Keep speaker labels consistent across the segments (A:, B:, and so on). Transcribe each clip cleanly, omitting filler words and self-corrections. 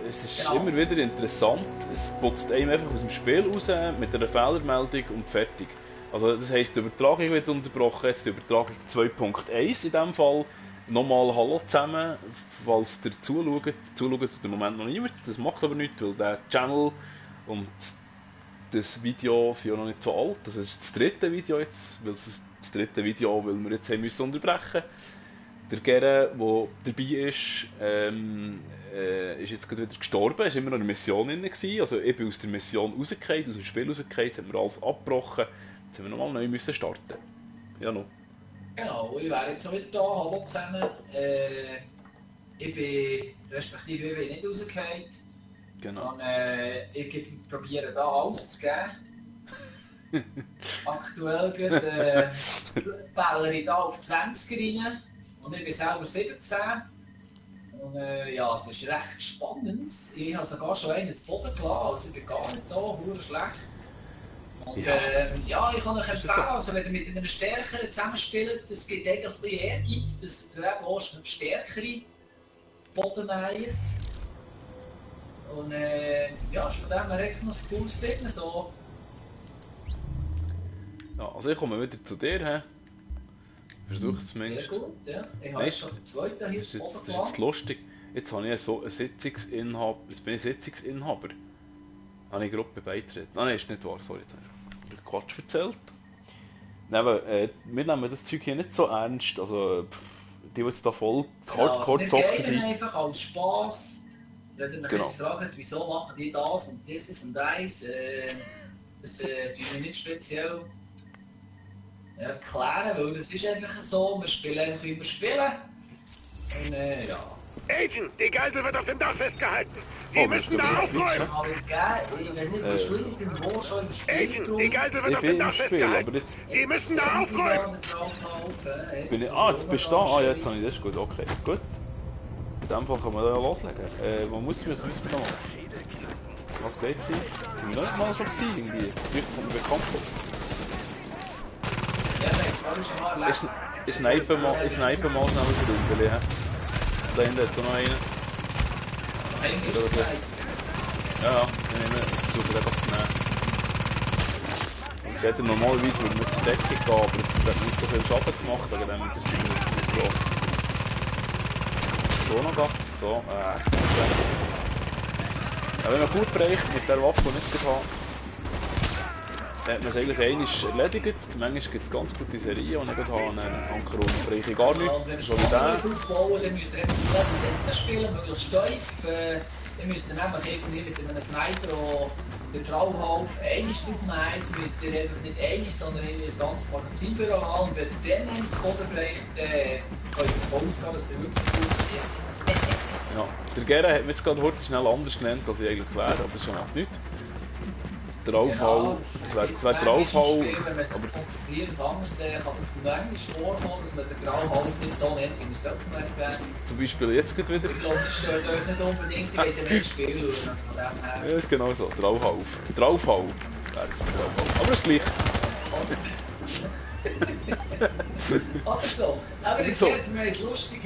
A: es ist immer wieder interessant, es putzt einem einfach aus dem Spiel raus mit einer Fehlermeldung und fertig. Also das heisst, die Übertragung wird unterbrochen, jetzt die Übertragung 2.1 in diesem Fall. Nochmal Hallo zusammen, falls ihr zuschaut tut im Moment noch niemand, das macht aber nichts, weil der Channel und das Video sind ja noch nicht so alt, das ist das dritte Video jetzt, weil wir jetzt haben müssen unterbrechen. Der Gere, der dabei ist jetzt gerade wieder gestorben, ist immer noch in der Mission drin gewesen. Also ich bin aus der Mission rausgefallen, aus dem Spiel rausgefallen, jetzt haben wir alles abgebrochen, jetzt haben wir nochmal neu müssen starten. Ja, noch.
B: Genau, ich wäre jetzt auch wieder da, hallo zusammen. Ich bin, respektive ich bin nicht rausgefallen.
A: Genau.
B: Und ich probiere da alles zu geben. Aktuell ballere ich da auf 20 rein. Und ich bin selber 17. Und ja, es ist recht spannend. Ich habe sogar schon einen zu Boden gelassen, also ich bin gar nicht so schlecht. Und ja, ich kann euch empfehlen, also wenn ihr mit einem Stärkeren zusammenspielt, es gibt eigentlich ein bisschen Ehrgeiz, dass ihr auch stärkere Boden näht. Und ja, ist von dem her echt noch ein cooles Ding. So.
A: Ja, also ich komme wieder zu dir. He? Versuche es zumindest.
B: Sehr gut, ja. Ich habe jetzt schon den zweiten hier zu Boden
A: gelassen. Das ist jetzt lustig. Jetzt habe ich so einen Sitzungsinhaber. Jetzt bin ich Sitzungsinhaber. Habe ich Gruppe beitreten. Nein, ist nicht wahr. Sorry, jetzt habe ich Quatsch erzählt. Nein, aber, wir nehmen das Zeug hier nicht so ernst. Also, die jetzt da voll hardcore zocken sind.
B: Einfach als Spass. Wenn ihr mich jetzt fragt, wieso machen die das und dieses und das, das tun wir nicht speziell erklären, weil das ist einfach so. Wir spielen einfach immer spielen. Und ja.
C: Agent, die Geisel wird auf dem Dach festgehalten. Sie müssen da aufräumen.
B: Ich weiß nicht, was du irgendwo schon im Spiel.
C: Agent, die Geisel wird auf dem Dach festgehalten. Sie müssen da aufräumen.
A: Jetzt bist du da. Ah, jetzt habe ich das. Gut, okay. Gut. In dem Fall können wir da loslegen. Was müssen wir noch machen? Was geht es? Sind wir nicht mal schon gewesen, irgendwie? Vielleicht kommt mir bekannt vor. Ich snipe mal schnell ein Runde. Da hinten hat es noch einen. Ja, ich versuche den einfach zu nehmen. Ich hätte normalerweise würde man zur Deckung gehen, aber das hat nicht so viel Schaden gemacht, aber dann interessiert mich das nicht gross. So noch da. So, ja, wenn man gut bereicht mit der Waffe, die ich nicht habe, dann hat man es eigentlich einmal erledigt. Manchmal gibt es ganz gute Serien, und ich habe einen Anker und bereiche gar nichts. So wie der.
B: Aufbauen, dann müsst ihr einfach Sätze spielen, möglichst steif. Dann müsst ihr nämlich irgendwie mit einem Sniper oder den Trauhauf einmal draufnehmen. Dann müsst ihr einfach nicht einmal, sondern irgendwie das ganze Magazin durchlassen. Und wenn ihr dann ins Boden bereicht, dann könnt ihr davon ausgehen, dass ihr wirklich gut seid.
A: Ja, der Gera hat mir jetzt gerade heute schnell anders genannt, als ich eigentlich wäre, aber das ist ja auch nicht. Der Aufhau, das wäre der Aufhau.
B: Wenn man sich konzentriert anders, dann kann es manchmal vorkommen, dass man den Grauhau nicht so nennt, wie man es sollte genannt werden.
A: Zum Beispiel jetzt gerade wieder.
B: Ich glaube, das stört euch nicht unbedingt, wenn ihr nicht spielen schaut. Also von dem her.
A: Ja, ist genau so. Der Aufhau. Der Aufhau. Aber es ist gleich.
B: Aber so. Aber ihr seht, wir haben es lustig.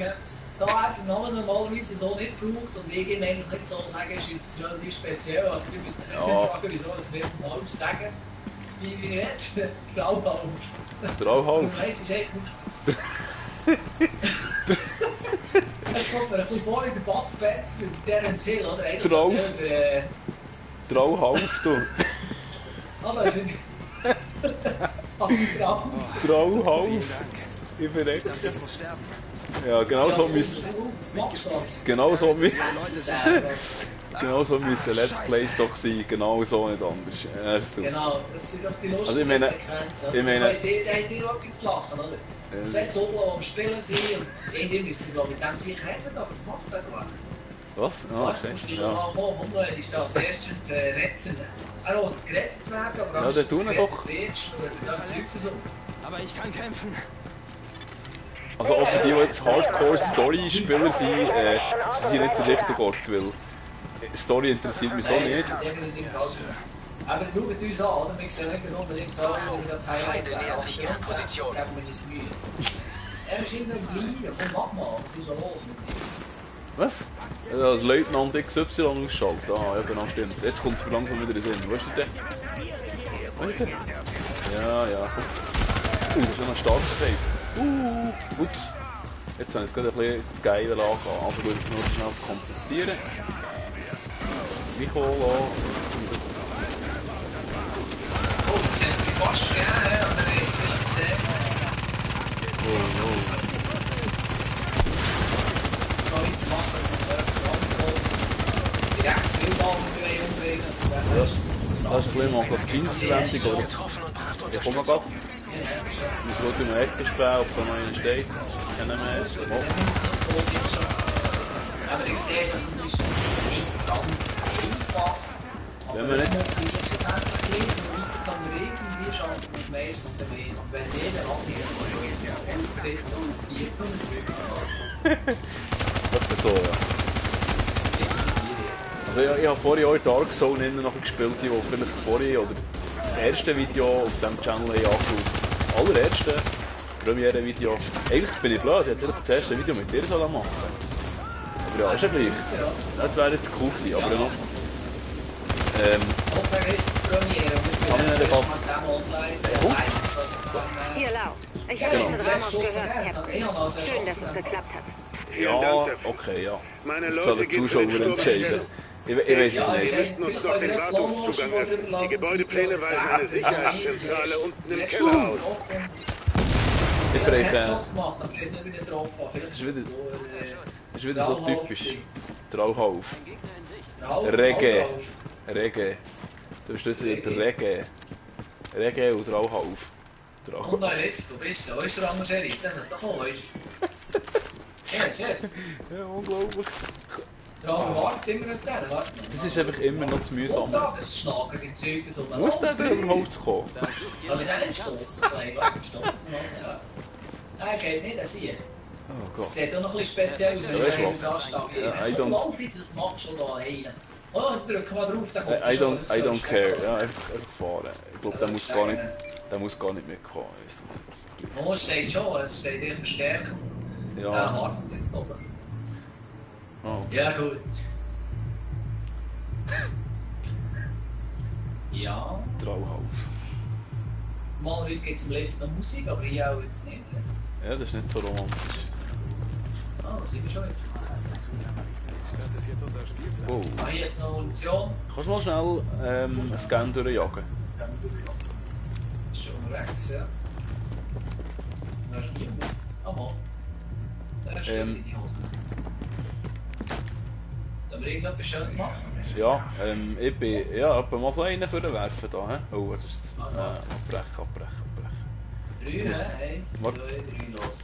B: Da hat der Name normalerweise so nicht gebraucht und ich ihm eigentlich nicht so sagen, ist jetzt relativ speziell. Also wir müssen jetzt nicht fragen, wieso das wir falsch sagen. Wie jetzt? Grauhauf.
A: Grauhauf.
B: Nein, es ist echt nicht. Es kommt mir ein bisschen vor in der Bud Spencer mit Terence Hill, oder? Eigentlich
A: Drauf.
B: So,
A: Trauhauf, du.
B: Ah, das ist nicht.
A: Trauhauf. Ich verrecke. Ja, genau so müssen. Genau so müssen Let's Plays doch sein. Genau so, nicht anders.
B: Genau, das sind doch die lustigen
A: also ich meine,
B: Sequenzen. Da habt ihr auch etwas zu lachen, oder? Zwei Doppel, die am Spielen sind und irgendwie müssen wir mit dem sicher retten, aber es macht er gar nicht.
A: Was? Ah,
B: schön. Ja, komm, ist da Sergeant retten. Er will gerettet werden, aber
A: ja, der tun doch.
D: Aber ich kann kämpfen.
A: Also auch für die jetzt Hardcore-Story-Spieler sind, sie sind nicht der richtige Ort, weil Story interessiert mich so nicht.
B: Aber schaut uns an, oder? Wir sehen nicht unbedingt so, wie wir das Highlights
D: Ihre Position.
B: Geben wir uns Mühe. Er ist in der Linie, komm, mach mal, was ist da los mit dir?
A: Was? Ja, Leutnant XY ausschalten. Ah, ja genau, stimmt. Jetzt kommt es mir langsam wieder in den Sinn. Wo ist der? Wo ist der? Ja, ja. Das ist schon ein starker Save. Ups. Jetzt habe ich gerade ein bisschen das Geile angehen. Also gut, jetzt nur schnell konzentrieren. Mikro lassen.
B: Oh, jetzt haben sie mich fast gegeben, und dann haben sie vielleicht gesehen. So weitermachen, und das ist angekommen. Direkt Wildbahn umbringen.
A: Das ist ein bisschen Magazinverwendung, oder? Ja, komm mal grad. Ich muss schauen, wie man Ecke spielen, ob da noch einer steht. Kennen wir
B: Aber ich sehe, dass es ist nicht ganz einfach. Aber
A: Wenn wir
B: es
A: nicht-
B: motiviert schlussendlich und weiter kann man irgendwie schaffen, und meistens der Weg. Und wenn jeder abgeht, dass es jetzt ein Drittes und ein Viertes und ein Fünftes macht.
A: Das ist so, ja. Also ich habe vorhin auch Dark Zone noch gespielt, die vielleicht vorhin, oder das erste Video auf diesem Channel angeschaut. Das allererste Premiere-Video. Eigentlich bin ich blöd, ich hätte das erste Video mit dir machen. Aber ja, ist ja gleich. Das wäre jetzt cool gewesen, aber noch.
B: Sozusagen ist es die Premiere und wir
A: Kann ich
B: spielen
A: nicht
B: das
A: einfach-
B: Mal zusammen online.
E: Hier, Lau. Ich habe mit Ramos gehört, Captain. Schön, dass es geklappt hat.
A: Ja, okay, ja. Das soll der Zuschauer entscheiden. Ich weiß es nicht.
C: Wir richten uns noch den Wartungszugang öffnen. Die Gebäudepläne weisen eine Sicherheitszentrale unten im Keller aus.
A: Ich breche.
B: Headshot gemacht, aber er ist nicht wieder drauf.
A: Das ist wieder so typisch. Trauhauf.
B: Reggae.
A: Reggae. Du bist jetzt der Reggae. Reggae und Trauhauf.
B: Und da Lift, du bist da. Wo ist der andere Sheriff? Das hat doch kommen, weißt du? Ja, Chef.
A: Ja, unglaublich.
B: Der andere wartet immer nicht der, warte.
A: Das ist einfach immer noch zu mühsam.
B: Und da, das Schnacken, die Zeug, das oben.
A: Muss der überhaupt kommen?
B: Aber wir haben nicht stossen, klein, warte, stossen noch, ja. Nein, geht nicht, das hier.
A: Oh
B: Das
A: Gott.
B: sieht auch noch ein bisschen speziell aus,
A: Ja,
B: wenn
A: weißt du
B: wir
A: was?
B: da stehen.
A: Ja, I
B: Komm,
A: don't-
B: lauf jetzt, was machst du da hin? Oh, drück mal drauf, dann kommt
A: I
B: schon,
A: don't,
B: das
A: I don't
B: sollst du
A: care.
B: machen.
A: Ja, einfach fahren. Ich glaube, der muss gar nicht mitkommen.
B: Oh, es steht schon, es steht hier Verstärkung. Ja,
A: Ja.
B: wartet jetzt oben.
A: Oh.
B: Ja, gut. Ja,
A: Trauhauf.
B: normalerweise gibt es im Lift noch Musik, aber hier auch jetzt nicht.
A: Ja, das ist nicht so romantisch.
B: Ah, was sind wir schon?
A: Wow.
B: Ah, hier jetzt noch Munition.
A: Kannst du mal schnell einen Scan durchjagen?
B: Das kann man durch. Ist schon unterwegs, ja. Da ist niemand. Ah, mal. Da ist die Hose. Da wir irgendetwas Schönes machen.
A: Ja, ich bin ja, etwa mal so einen werfen da. He? Oh, das ist abbrechen.
B: 3, hä? 1, 2, 3, los.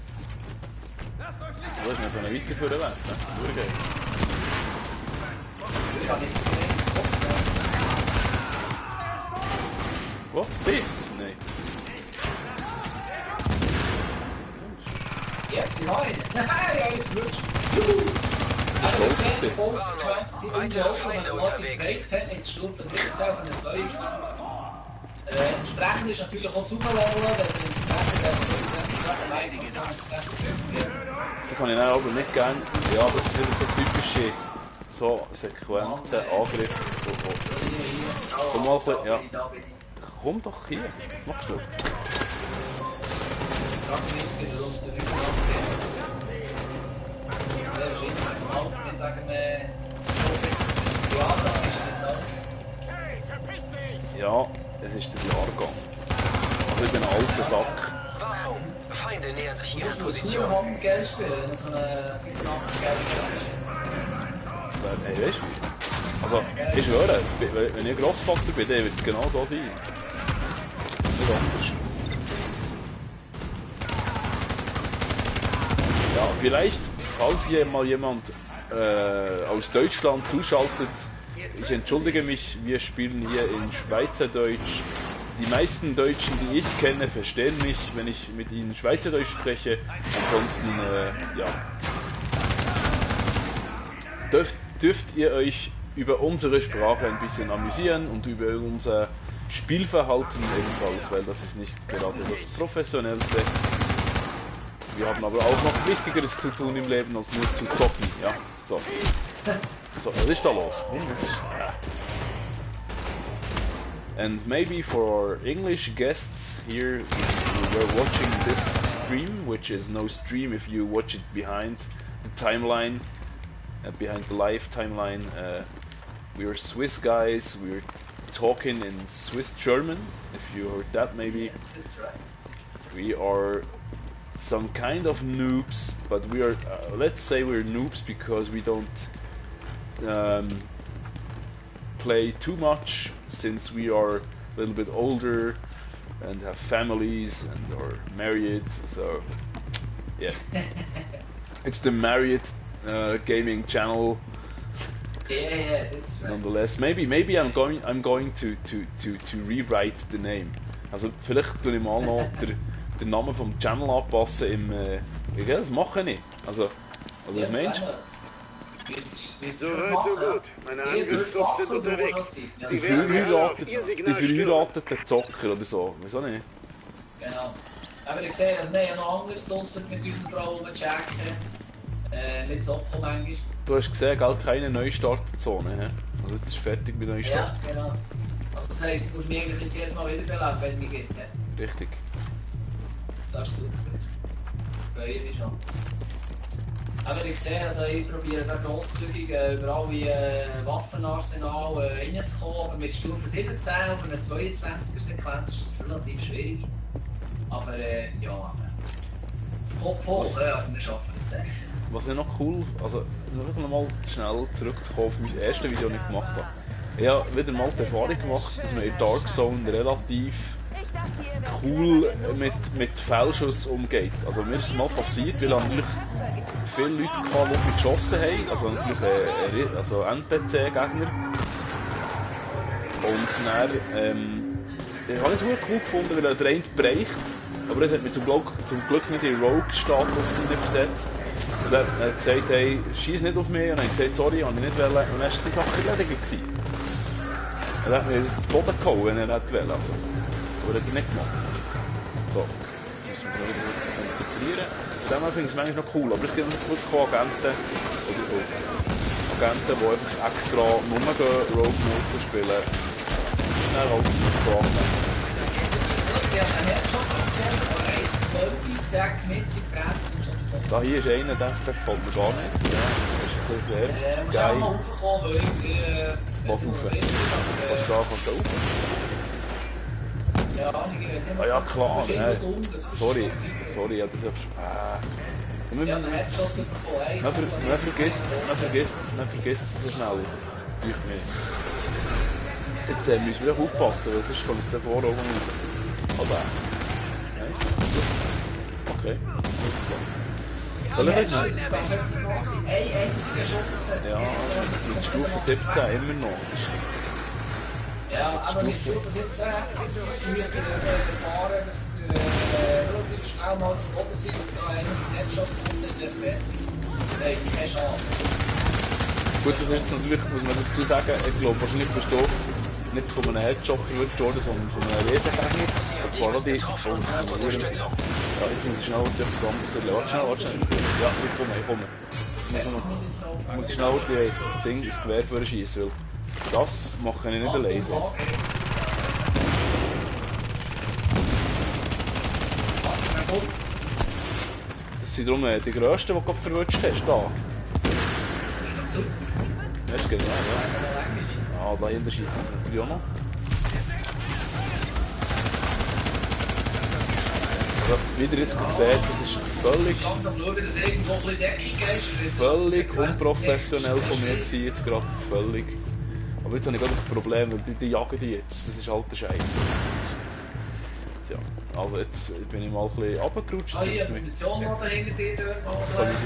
A: Du hast mir weiter werfen. Durchgehen.
B: Ich kann nicht mehr.
A: Was? Bitte? Nein.
B: Yes, ich habe ihn. Haha, ja, ich gewünscht. Aber wir sehen, die Bogensequenzen sind unglaublich, wenn man etwas bereicht hat, jetzt Stufe 17 von den 22. Entsprechend ist natürlich auch zugelogen, wenn man entsprechend der 22 Jahre Meinung
A: Das habe ich dann aber nicht gern. Ja, das ist wieder so typische so Sequenzen, Angriffe. Komm mal ein bisschen, ja. Komm doch hier. Was machst du? Ja, es ist der Jahrgang. Also ich bin ein alter Sack.
D: Warnung. Feinde nähern sich
B: Das
D: ihrer
B: ist
D: Position.
B: nur Geld spielen, so eine 85 Geld.
A: Das wäre, hey, weißt du? Also, ich schwöre, wenn ich Grossvater bin, dann wird es genau so sein. Nicht anders. Ja, vielleicht, falls hier mal jemand aus Deutschland zuschaltet, ich entschuldige mich, wir spielen hier in Schweizerdeutsch. Die meisten Deutschen, die ich kenne, verstehen mich, wenn ich mit ihnen Schweizerdeutsch spreche. Ansonsten, ja. Dürft ihr euch über unsere Sprache ein bisschen amüsieren und über unser Spielverhalten ebenfalls, weil das ist nicht gerade das Professionellste. Wir haben aber auch noch Wichtigeres zu tun im Leben, als nur zu zocken, ja. So. So, was ist da los? And maybe for our English guests here who were watching this stream, which is no stream if you watch it behind the timeline, behind the live timeline. We are Swiss guys, we're talking in Swiss German, if you heard that maybe.
B: Yes, that's right.
A: We are some kind of noobs, but we are, let's say we're noobs because we don't play too much, since we are a little bit older and have families and are married, so yeah. It's the married gaming channel.
B: Yeah, that's right.
A: Nonetheless, maybe I'm going to rewrite the name. Also vielleicht tue ich mal noch den Namen vom Channel anpassen im ja, das mache ich nicht. Also was meinst du?
C: So weit, so gut. Meine Angriffstruppen sind unterwegs.
A: Die verheirateten Zocker oder so, wieso nicht?
B: Genau. Aber ich sehe, dass wir ja noch anders außer mit unserer Frau rumchecken. Nicht zocken manchmal.
A: Du hast gesehen, gell, keine Neustarterzone, he? Also das ist fertig mit Neustart.
B: Ja, genau. Also das heisst, du musst mich eigentlich jetzt jedes Mal wiederbeleben, wenn es mich gibt. He?
A: Richtig.
B: Das ist super. Freue mich schon. Aber ich sehe, also ich probiere da grosszügig über alle Waffenarsenal reinzukommen, aber mit Stufe 17 auf einer 22er Sequenz ist das relativ schwierig. Aber ja, Kopf hoch, also wir schaffen es echt.
A: Was ich noch cool, also noch mal schnell zurückzukommen auf mein erstes Video, das ich gemacht habe. Ich habe wieder mal die Erfahrung gemacht, dass man in Dark Zone relativ cool mit Fehlschuss umgeht. Also mir ist es mal passiert, weil natürlich viele Leute gehabt, die mich geschossen haben, also natürlich also NPC-Gegner. Und dann ich habe es sehr cool gefunden, weil er der eine bereicht, aber er hat mich zum Glück nicht in Rogue-Status versetzt. Und er hat gesagt, hey, schieß nicht auf mich. Und dann habe ich gesagt, sorry, habe ich nicht wollen. Und dann war die Sache erledigt. Er hat mir zu Boden gehauen, wenn er nicht wollte. Also. Aber das hat er nicht gemacht. So, jetzt müssen wir wieder konzentrieren. Von dem her finde ich es manchmal noch cool. Aber es gibt natürlich auch Agenten, die einfach extra nur Rogue-Mode spielen. Dann halt nicht so annehmen. Da hier ist einer, der gefällt mir gar nicht. Das ist sehr geil. Was rauf? Was da kannst du rauf? Ah ja, klar. Sorry, ja, das ist man vergisst es so schnell. Jetzt müssen wir auch aufpassen, weil sonst kommt es da vorne oben raus. Aber okay, alles klar. Soll ich jetzt? Ja, mit Stufe 17 immer noch.
B: Ja, aber mit Stufe 17 müssen wir erfahren, dass wir relativ schnell mal zu Boden sind und da eigentlich nicht schon gefunden sind. Keine Chance.
A: Gut, das ist jetzt natürlich, muss man dazu sagen, ich glaube, wahrscheinlich bist du nicht von einem Headshot verwirrt worden, sondern von einem Riesengegner. Und zwar auch die... Ja, jetzt muss ich schnell etwas anderes erleben. Warte schnell. Ja, ich komme. Ich muss schnell das Ding ins Gewehr schießen, weil das mache ich nicht alleine. So. Das sind darum die grössten, die du gerade verwünscht hast. Da. Das ist genau, ja. Ah, da hinten schießt es natürlich auch noch. Also, wieder jetzt gesehen, das ist völlig unprofessionell von mir gewesen, jetzt gerade völlig. Aber jetzt habe ich gerade das Problem, weil die jagen die jetzt. Das ist halt der Scheiß. Tja, also jetzt bin ich mal ein bisschen runtergerutscht. Jetzt kann ich sie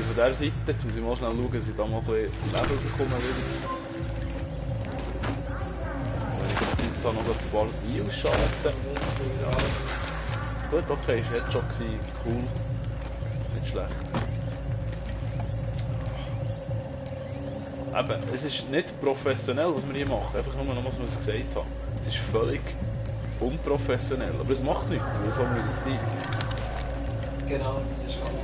A: von dieser Seite, jetzt muss ich mal schnell schauen, dass ich da mal ein bisschen Leben bekomme wieder. Da noch ein paar Ausschalten. Ja. Gut, okay, ist Headshot gewesen, cool. Nicht schlecht. Eben, es ist nicht professionell, was wir hier machen. Einfach nur noch, was wir gesagt haben. Es ist völlig unprofessionell. Aber es macht nichts, weil so muss es sein.
B: Genau, das ist ganz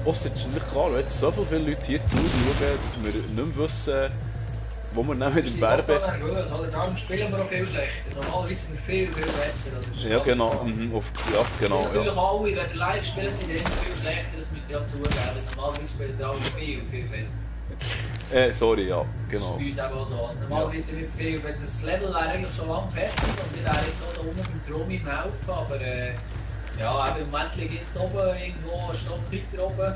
A: Ausser ist natürlich klar, wenn jetzt so viele Leute hier zuschauen, dass wir nicht mehr wissen, wo wir dann wieder werben.
B: Darum spielen wir auch viel schlechter. Normalerweise sind wir viel besser.
A: Ja, genau. Ja, genau.
B: Natürlich alle, wenn ihr live spielt, sind ihr immer viel schlechter, das müsst ihr ja zugeben. Normalerweise spielen wir alle viel besser.
A: Sorry, ja,
B: Das
A: genau.
B: ist bei uns auch so. Also normalerweise sind wir viel, wenn das Level wäre eigentlich schon lange fertig und wir wären jetzt auch da oben beim Drum im Helfen, aber ja, eben im Moment liege ich jetzt oben irgendwo einen Stock weiter oben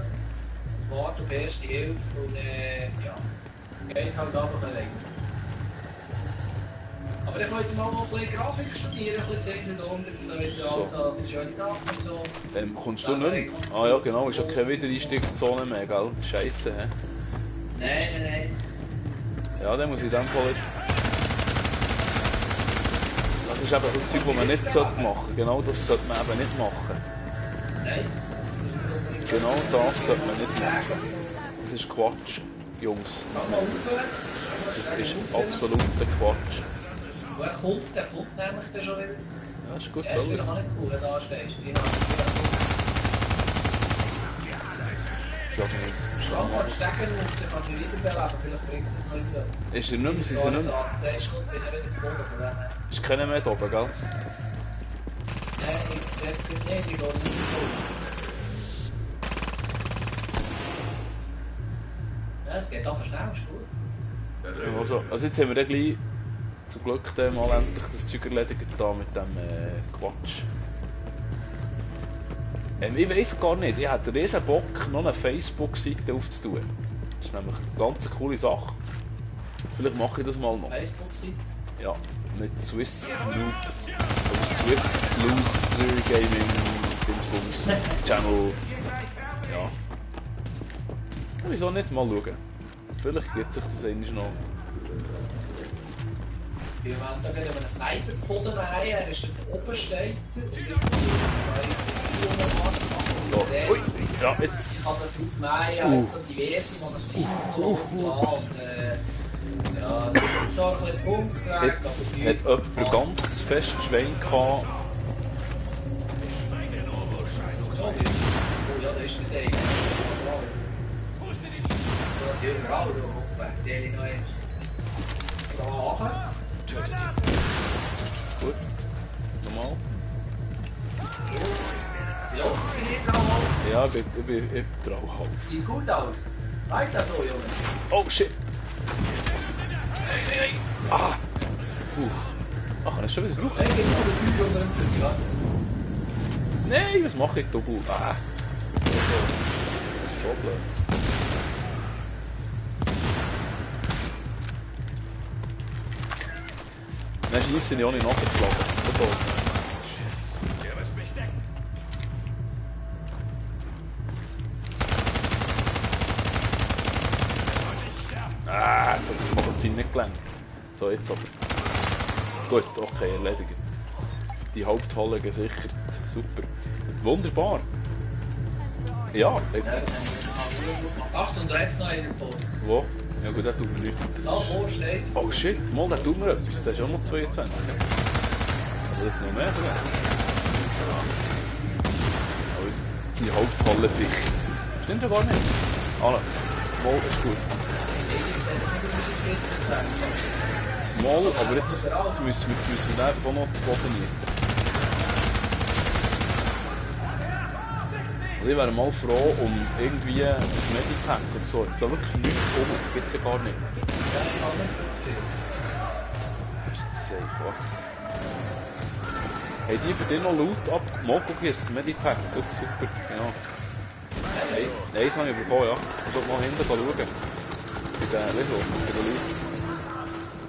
B: und warte auf erste Hilfe und ja, geht halt einfach allein. Aber dann könnt ihr mal noch ein bisschen Grafik studieren, ein bisschen Zinsen drunter, so ein bisschen schöne Sachen und so.
A: Kommst du nicht mehr? Ah ja, genau, ist ja keine Wiedereinstiegszone mehr, gell? Scheisse, hä?
B: Nein.
A: Ja, dann muss ich in dem Fall jetzt... Das ist eben so ein Zeug, das man nicht machen sollte. Genau das sollte man eben nicht machen.
B: Nein, das ist nicht unbedingt...
A: Genau das sollte man nicht machen. Das ist Quatsch, Jungs. Das ist absoluter Quatsch.
B: Wo der kommt nämlich dann schon wieder.
A: Ja, ist gut
B: Ja, ist
A: so.
B: vielleicht auch nicht cool, wenn du da stehst.
A: Sag nicht.
B: Schlag mal stecken und dann kannst du dich wiederbeleben. Vielleicht bringt das noch wieder.
A: Ist er nicht mehr? Sind sie nicht mehr?
B: Der ist Schluss, bin ich wieder zu Boden von dem her.
A: Ist keiner mehr da oben, gell?
B: Nein, ich sehe es nicht, ich gehe nicht ja, es geht einfach schnell, ist gut.
A: Ja, also jetzt haben wir dann gleich zum Glück dann mal endlich das Zeug erledigt da mit dem Quatsch. Ich weiss gar nicht, ich hätte riesen Bock, noch eine Facebook-Seite aufzutun. Das ist nämlich eine ganz coole Sache. Vielleicht mache ich das mal noch.
B: Facebook-Seite?
A: Ja, mit Swiss Loser Gaming Dingsbums Channel. Ja. Wieso nicht mal schauen? Vielleicht gibt sich das eigentlich noch.
B: Wenn wir einen Sniper zu Boden haben, er ist der oben steht.
A: So, ui, ja, jetzt.
B: Ich kann das drauf mähen, jetzt noch diverse Magazine loslassen und ja, es ist zwar ein bisschen Punktweg,
A: Jetzt hat jemand ganz fest Schwein gehabt.
B: Oh ja, da ist der Ding. Das ist überall der Punktweg, der ich noch eins. Da
A: Gut, nochmal.
B: Sie läuft es wie nicht drauf.
A: Ja, ich bin drauf.
B: Sieht gut aus. Weiter so, Junge.
A: Oh shit! Nein! Ah! Ach, er ist schon wieder drauf.
B: Hey, geht mal den Kühl unter den ja.
A: Nein, was mache ich da? Ah! So blöd. Dann schiessen ich auch nicht nachzuladen. So toll. Ah, das Magazin nicht gelenkt. So, jetzt aber. Gut, okay, erledigt. Die Haupthalle gesichert. Super. Wunderbar. Ja,
B: Achtung, und da hat es noch einen Boden.
A: wo? Ja gut, der tut mir nichts.
B: Da wo steht.
A: Oh shit, mal, der tut mir etwas. Der ist auch noch 22. Aber das ist noch mehr drin. Ja. Aber die Haupthalle sicher. Stimmt ja gar nicht. Alle. Mal ist gut. Mal, aber jetzt müssen wir einfach auch noch zu Boden nieten. Also ich wäre mal froh um irgendwie ein Medipack oder so. Jetzt ist da wirklich nichts um, das gibt es ja gar nicht. Das ist einfach. Haben die für dich noch Loot ab? Mal guck, hier ist das Medipack. Gut, super, genau. Eins habe ich bekommen, ja. Ich muss mal hinten schauen.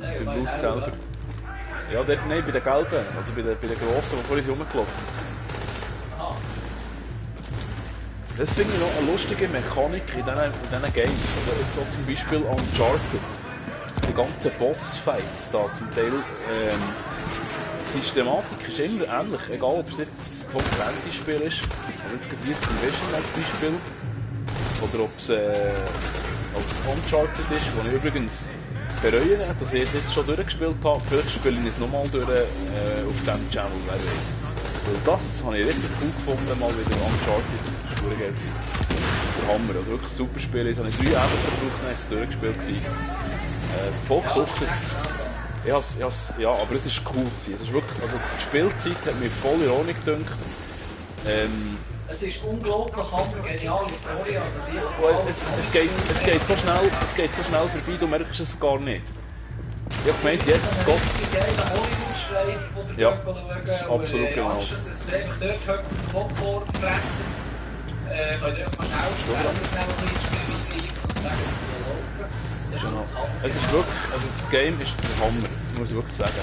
A: Bei den Loot selber. Ja, dort, nein, bei den gelben. Also bei den grossen, die vorhin rumgelaufen. Das finde ich noch eine lustige Mechanik in diesen Games. Also jetzt auch zum Beispiel Uncharted. Die ganzen Bossfights da zum Teil. Die Systematik ist immer ähnlich, egal ob es jetzt ein Tom Clancy Spiel ist, also jetzt gerade Division als Beispiel, oder ob es Uncharted ist, wo ich übrigens bereue, dass ich es jetzt schon durchgespielt habe. Vielleicht spiele ich es nochmal durch auf diesem Channel, wer weiß. Weil das habe ich richtig cool gefunden, mal wieder Uncharted. super geil gewesen. Der Hammer, also wirklich ein super Spiel. Ich habe 3 Abende gebraucht, dann war es durchgespielt. Voll gesuchtet. Ja, aber es ist cool gewesen. Es ist wirklich, also die Spielzeit hat mir voll in Ordnung gedacht.
B: Es ist unglaublich geniale Story. Also
A: es geht so schnell vorbei, du merkst es gar nicht. Ich habe gemeint, jetzt Gott. Ja, das ist absolut genau.
B: Dass ihr einfach dort hört, den Popcorn fressen. Könnt ihr einfach mal schnell selber ein bisschen eingreifen und sagen, dass es so laufen. Das ist schon noch Hammer.
A: Es ist wirklich, also das Game ist der Hammer, muss ich wirklich sagen.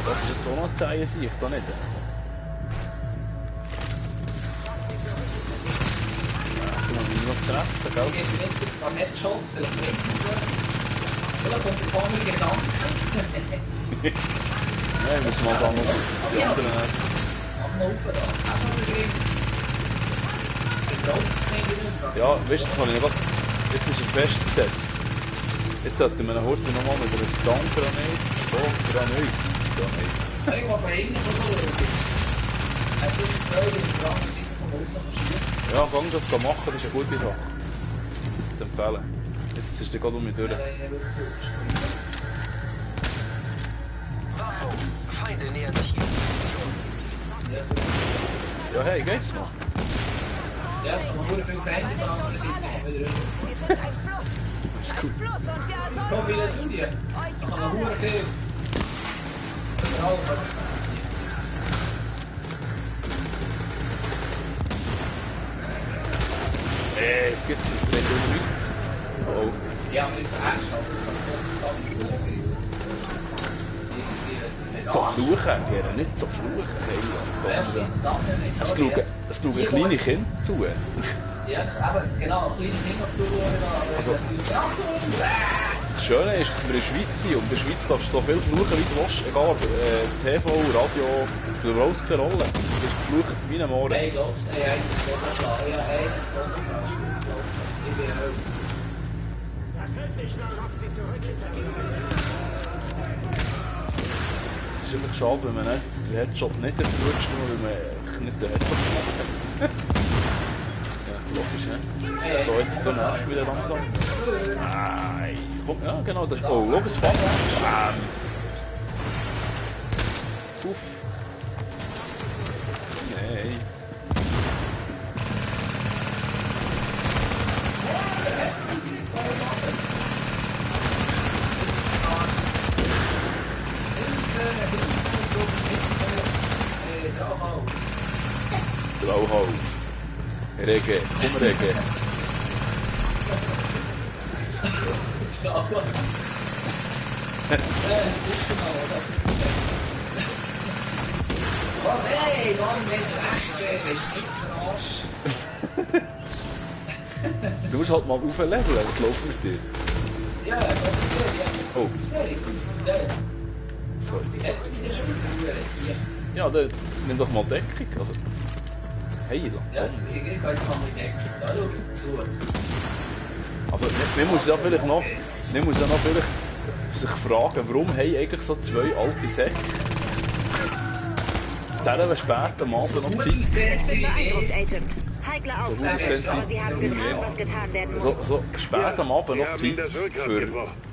A: Das ist jetzt auch noch Zeichen, sehe ich da nicht. Du musst mich noch treffen, gell?
B: Ich gebe jetzt mal Headshots, vielleicht nicht. Vielleicht kommt der Kammer Gedanken.
A: Nein, müssen wir mal die anderen nehmen.
B: Mach mal auf da. Einfach den Griff.
A: Ja, weißt du, das habe ich noch grad... Jetzt ist er festgesetzt. Jetzt sollten wir ihn heute nochmal mit einer Stun-Granate. So, Granate.
B: Irgendwann von hinten schauen. Hat sich die Freude in der anderen Seite vom Rücken verschießen.
A: Ja, gang das machen, das ist eine gute Sache. Zu empfehlen. Jetzt ist der gerade um mich durch.
D: Feinde nähern sich hier.
A: Ja, hey, geht's noch?
B: Ja, es kommen nur viele Feinde von der anderen Seite wieder rüber.
F: Wir sind ein Fluss. Ein Fluss und wir als
B: Komm wieder zu dir. Da kann man hure viel.
A: Es gibt es nicht irgendwie. Oh.
B: Ja, aber jetzt ernsthaft, das ist
A: So fluchen, Gera, nicht so fluchen. Das schauen kleine Kinder zu.
B: Ja, das ist eben, genau, kleine Kinder zuhören.
A: Also, das Schöne ist, dass wir in der Schweiz sind und in der Schweiz darfst du so viel fluchen, wie du willst. Egal, TV, Radio, spielt überhaupt keine Rolle. Du bist geflucht wie ein Mohren.
B: Hey, glaubst du, hey, das Bodenplan, ja, hey, das Bodenplan, ich bin
C: Das hält nicht, da schafft sie zurück.
A: Es ist einfach schade, wenn man nicht den Headshot nicht erflutscht, nur weil man nicht den Headshot gemacht hat. Ja, logisch, ne? So, jetzt der nervt wieder langsam. Nein, komm, ja genau, das ist... Oh, schau, es passt. Uff. Nein. Grauhau. Rege, komm Rege.
B: Oh nee, Mann, Mensch, echt, nicht Arsch.
A: Du musst halt mal aufleveln, was läuft mit dir?
B: Ja, das ist die haben jetzt
A: Oh.
B: gesehen, so ist es.
A: Sorry.
B: Jetzt bin ich schon wieder hier.
A: Ja, dann nimm doch mal Deckung. Also, hey,
B: Ja, ich gehe jetzt mal in die Ecke. Da schau ich zu.
A: also man muss ja vielleicht noch, man muss ja noch vielleicht sich fragen, warum haben eigentlich so zwei alte Säcke denen später am Abend noch
B: Du
A: Zeit,
B: siehst sie
E: Beeindruckt,
B: eh.
E: Agent. Heikler
A: so
E: Aufgabe,
A: gut sind
E: aber Sie haben
A: sie,
E: getan, was getan werden muss.
A: so spät am Abend
C: Wir
A: noch
C: haben
A: Zeit
C: das Rückgrat
A: für
C: gebrochen.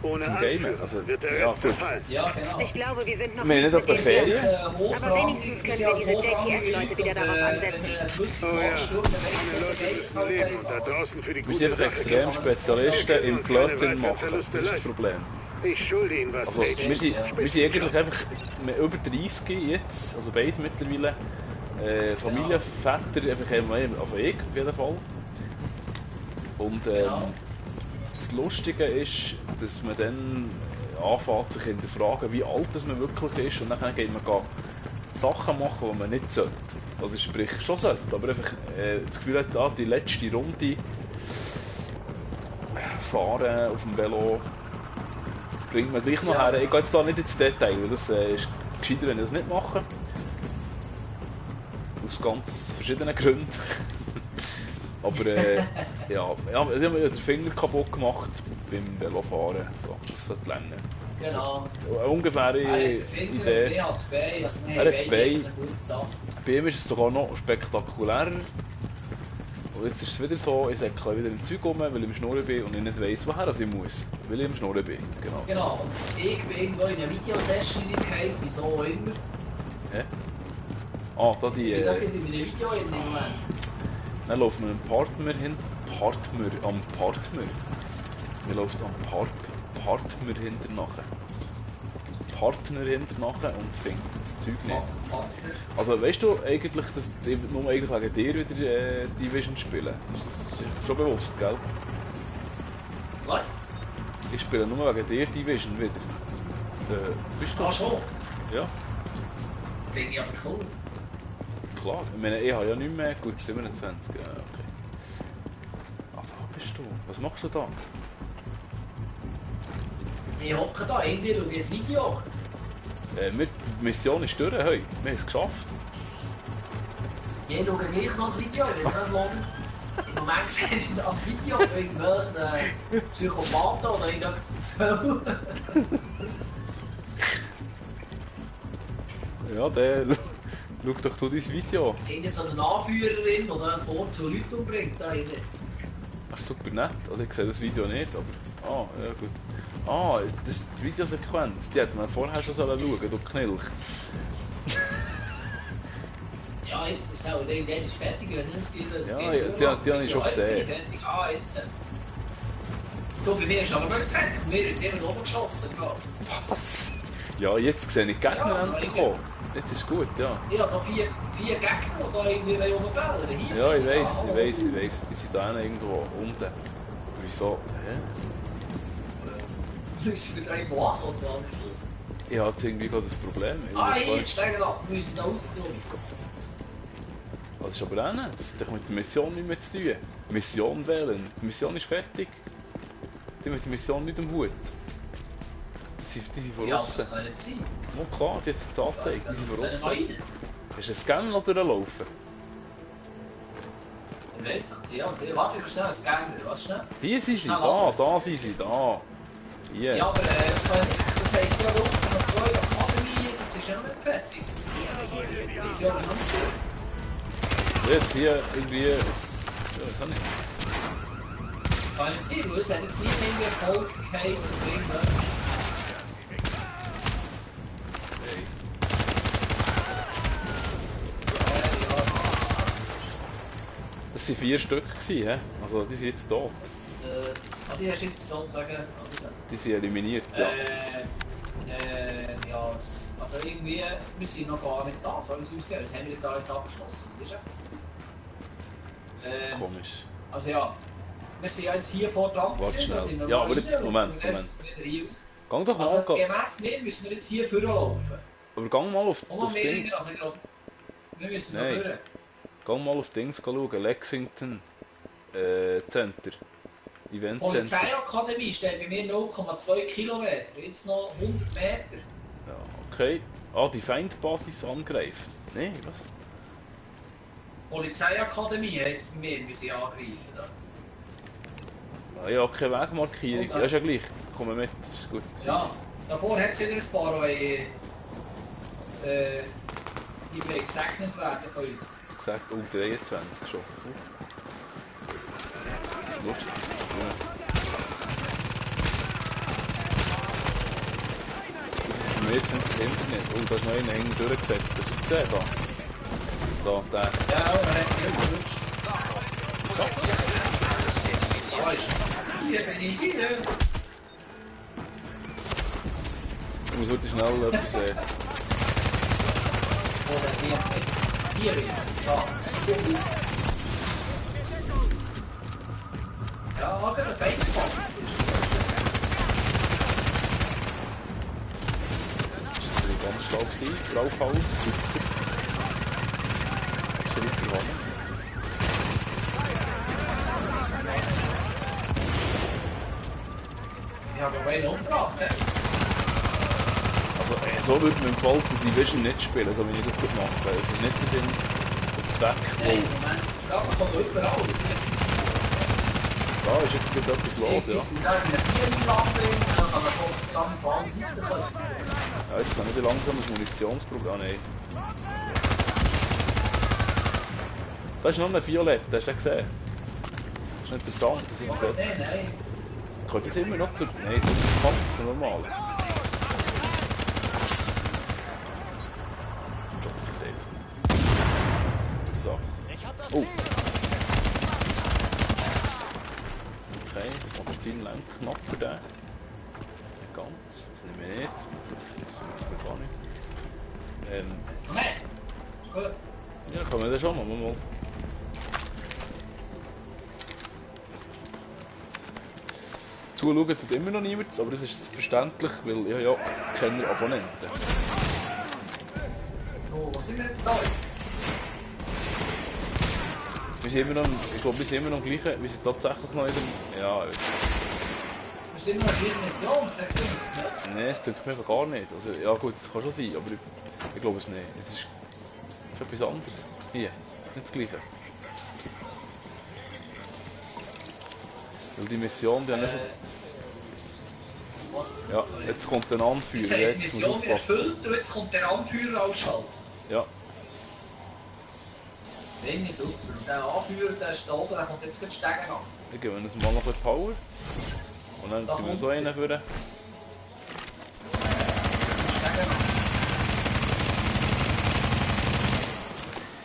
C: Ohne
A: zum Gamen.
C: Anführer
A: Also,
C: wird der
A: ja,
C: Rest
A: gut.
C: verfallen.
B: Ja, genau.
E: Ich glaube, wir sind noch
A: Wir haben nicht
E: mit
A: auf der
E: dem-
A: Ferien.
E: Aber wenigstens können wir diese JTF-Leute wieder darauf ansetzen.
C: Oh ja, viele Leute müssen leben und da draußen für die
A: wir
C: gute
A: sind einfach
C: Sache
A: extrem
C: kämpfen.
A: Spezialisten im
C: uns keine
A: Blödsinn
C: weiteren
A: machen.
C: Verluste
A: Das ist das
C: leisten.
A: Problem.
C: Ich schulde Ihnen was,
A: Also,
C: Agent.
A: wir sind eigentlich einfach über 30 jetzt, also beide mittlerweile. Familienväter, einfach auf ich auf jeden Fall. Und das Lustige ist, dass man dann anfängt sich zu hinterfragen, wie alt das man wirklich ist, und dann geht man Sachen machen, die man nicht sollte. Also sprich, schon sollte, aber einfach das Gefühl hat, die letzte Runde fahren auf dem Velo bringt man gleich noch her. Ich gehe jetzt da nicht ins Detail, weil das ist gescheiter, wenn ich das nicht mache. Aus ganz verschiedenen Gründen. Aber ja, also ich habe mir den Finger kaputt gemacht beim Velofahren. So, das sollte länger.
B: Genau.
A: Eine ungefähre Idee.
B: Er hat das Bein, also wir
A: Er hat das Bein.
B: eine gute Sache.
A: Bei ihm ist es sogar noch spektakulärer. Und jetzt ist es wieder so, ich säckle wieder im Zeug rum, weil ich im Schnurren bin und ich nicht weiss, woher ich muss. Weil ich im Schnurren bin.
B: Genau, und ich bin irgendwo in einer Videosession reingefallen, wieso auch immer.
A: Hä? Ah, da die...
B: Ich bin in einem Video in dem Moment.
A: Dann laufen wir am Partner hin... Am Partner? Wir laufen am Partner hinter nachher. Partner hinter nachher und findet das Zeug nicht. Also weißt du eigentlich, dass ich nur eigentlich wegen dir wieder Division spielen? Das ist schon bewusst, gell?
B: Was?
A: Ich spiele nur wegen dir Division wieder. Bist du?
B: Ah, schon?
A: Ja,
B: Bin ich aber cool.
A: klar. Ich meine, ich habe ja nicht mehr. Gut, 27. Ja, okay. Ah, da bist du. Was machst du da?
B: Wir hocken da, irgendwie schauen ein Video.
A: Die Mission ist durch heute. Wir haben es geschafft.
B: Ich schaue gleich noch das Video, ich weiß nicht, was im Moment sehe ich das Video von irgendwelchen Psychopathen oder irgendetwas erzählen.
A: Ja, dann schau doch du dein Video.
B: Irgend so eine Anführerin, die da vor zu Leuten umbringt. Da hinten.
A: Das ist super nett. Also ich sehe das Video nicht, aber... Ah, ja gut. Ah, das ist die Videosequenz. Die hätte man vorher schon schauen sollen, du Knilch.
B: Ja, jetzt ist auch irgendwann fertig. Ich weiß nicht, was
A: die habe ich schon gesehen.
B: Fertig. Ah, jetzt. Du, bei mir ist aber nicht fertig. Wir haben immer oben geschossen.
A: Was? Ja, jetzt sehe ich die Gegner
B: Ja,
A: endlich kommen. Jetzt ist gut, ja.
B: Ich habe noch vier Gegner, die da irgendwie rumbellen. Hier.
A: Ja, ich weiss. Die sind da irgendwo unten. Wieso? Hä?
B: Müssen wir drei machen oder was?
A: Ich habe jetzt irgendwie gerade das Problem.
B: Ah, jetzt steigen ab. Wir müssen da raus tun.
A: Das ist aber auch nicht. Das hat doch mit der Mission nicht mehr zu tun. Mission wählen. Die Mission ist fertig. Die mit der Mission nicht am Hut. Die sind von
B: Ja,
A: außen.
B: das kann nicht sein.
A: Oh klar, die hat es jetzt angezeigt. Die sind von
B: Sollen wir
A: außen.
B: rein?
A: Hast du einen Scan noch durchlaufen?
B: Ich weiss doch. Ja, warte, ich schnell einen Gang. Was schnell?
A: Hier sind sie,
B: Schnell
A: da
B: ab.
A: sind sie, da. Hier.
B: Ja, aber das heisst ja noch zwei Akademie, das ist ja noch nicht fertig. Das ist ja noch nicht.
A: Jetzt hier irgendwie... Ja, das kann nicht.
B: Kann nicht sein, weil es hat jetzt nie irgendwie Cold Case oder irgendwas.
A: Das waren 4 Stück, he? Also die sind jetzt tot.
B: Die hast du jetzt sozusagen...
A: Die sind eliminiert, ja.
B: Ja, also irgendwie, wir sind noch gar nicht da, so wie es aussieht. Das haben wir da jetzt abgeschlossen. Das ist echt so.
A: Das ist komisch.
B: Also ja, wir sind ja jetzt hier vor dran.
A: Warte schnell. Ja, aber jetzt, Moment. Gang doch mal,
B: Also gemäss mir müssen wir jetzt hier vorlaufen.
A: aber gang mal auf
B: Und
A: Ding.
B: mehr, also ich glaube, wir müssen noch
A: Nein.
B: hören.
A: Gang mal auf Dings schauen, Lexington Center. Event Center.
B: Polizeiakademie steht bei mir 0,2 Kilometer, jetzt noch 100 Meter.
A: Ja, okay. Ah, die Feindbasis angreifen. Nein, was?
B: Polizeiakademie heisst bei mir, wir sind angreifen. Da.
A: Ah, ja, keine Wegmarkierung.
B: Okay.
A: Ja, ist ja gleich. Komm mit, das ist gut.
B: Ja, davor hat es wieder ein paar, die gesegnet werden von uns.
A: Gesagt, 23 schon. Lust. Das ist jetzt nicht Internet. Und da ist noch einer eng durchgesetzt. Das ist gesehen da. Da, der.
B: Ja, aber er hat mich gewünscht. Hier bin ich wieder.
A: Ich muss heute schnell etwas sehen.
B: Oh, das sieht jetzt. Hier bin ich. Da. Ja, mag er das Bein passen?
A: Das war ganz schlau gewesen. Draufhaus, super. Absolut gewonnen.
B: Ich habe aber einen umgebracht, ne?
A: Also, so würde man im Fall die Division nicht spielen, so wie ich das gut mache. Es ist nicht der Sinn, der Zweck,
B: Nein, Moment. Ja, man kann überall.
A: Da Ah, ist jetzt gerade etwas los, ja.
B: Wir sind da in der Firmenlandung, dann kann man kurz lang von allen Seiten kommen.
A: Ja, jetzt haben wir langsam ein Munitionsprogramm. Nein. Da ist noch ein Violett, hast du den gesehen? Das ist interessant, das ist plötzlich.
B: Nein.
A: Könnte es immer noch zur... Nein, zum Kampf normal. So. Oh. Okay, das Magazin lang knapp für den. Nicht ganz, das nehmen wir nicht. Das geht gar nicht.
B: Noch mehr? Gut.
A: Ja, kann man das schon mal. Zuschauen tut immer noch niemand, aber das ist verständlich, weil ich habe ja keine Abonnenten.
B: So, was sind wir jetzt da?
A: Wir sind immer noch, ich glaube, wir sind immer noch am gleichen, wir sind tatsächlich noch in dem... Ja,
B: Wir sind noch in der Mission, das sagt nichts, ne?
A: nein, das denke ich mir einfach gar nicht. Also, ja gut, das kann schon sein, aber ich glaube es nicht. Es ist etwas anderes. Hier, nicht das Gleiche. Weil die Mission, die haben nicht...
B: Was jetzt?
A: Ja, jetzt kommt ein Anführer,
B: Jetzt habe ich die
A: jetzt muss
B: Mission wieder
A: aufpassen.
B: erfüllt und jetzt kommt der Anführer ausschalten.
A: Ja,
B: Wenn ich super. Und der Anführer, der ist da oben, der kommt jetzt gleich Stegen an.
A: dann geben wir uns mal noch ein bisschen Power. Und dann
B: Da
A: tun wir
B: kommt
A: so einen
B: er.
A: für.
B: Stegen an.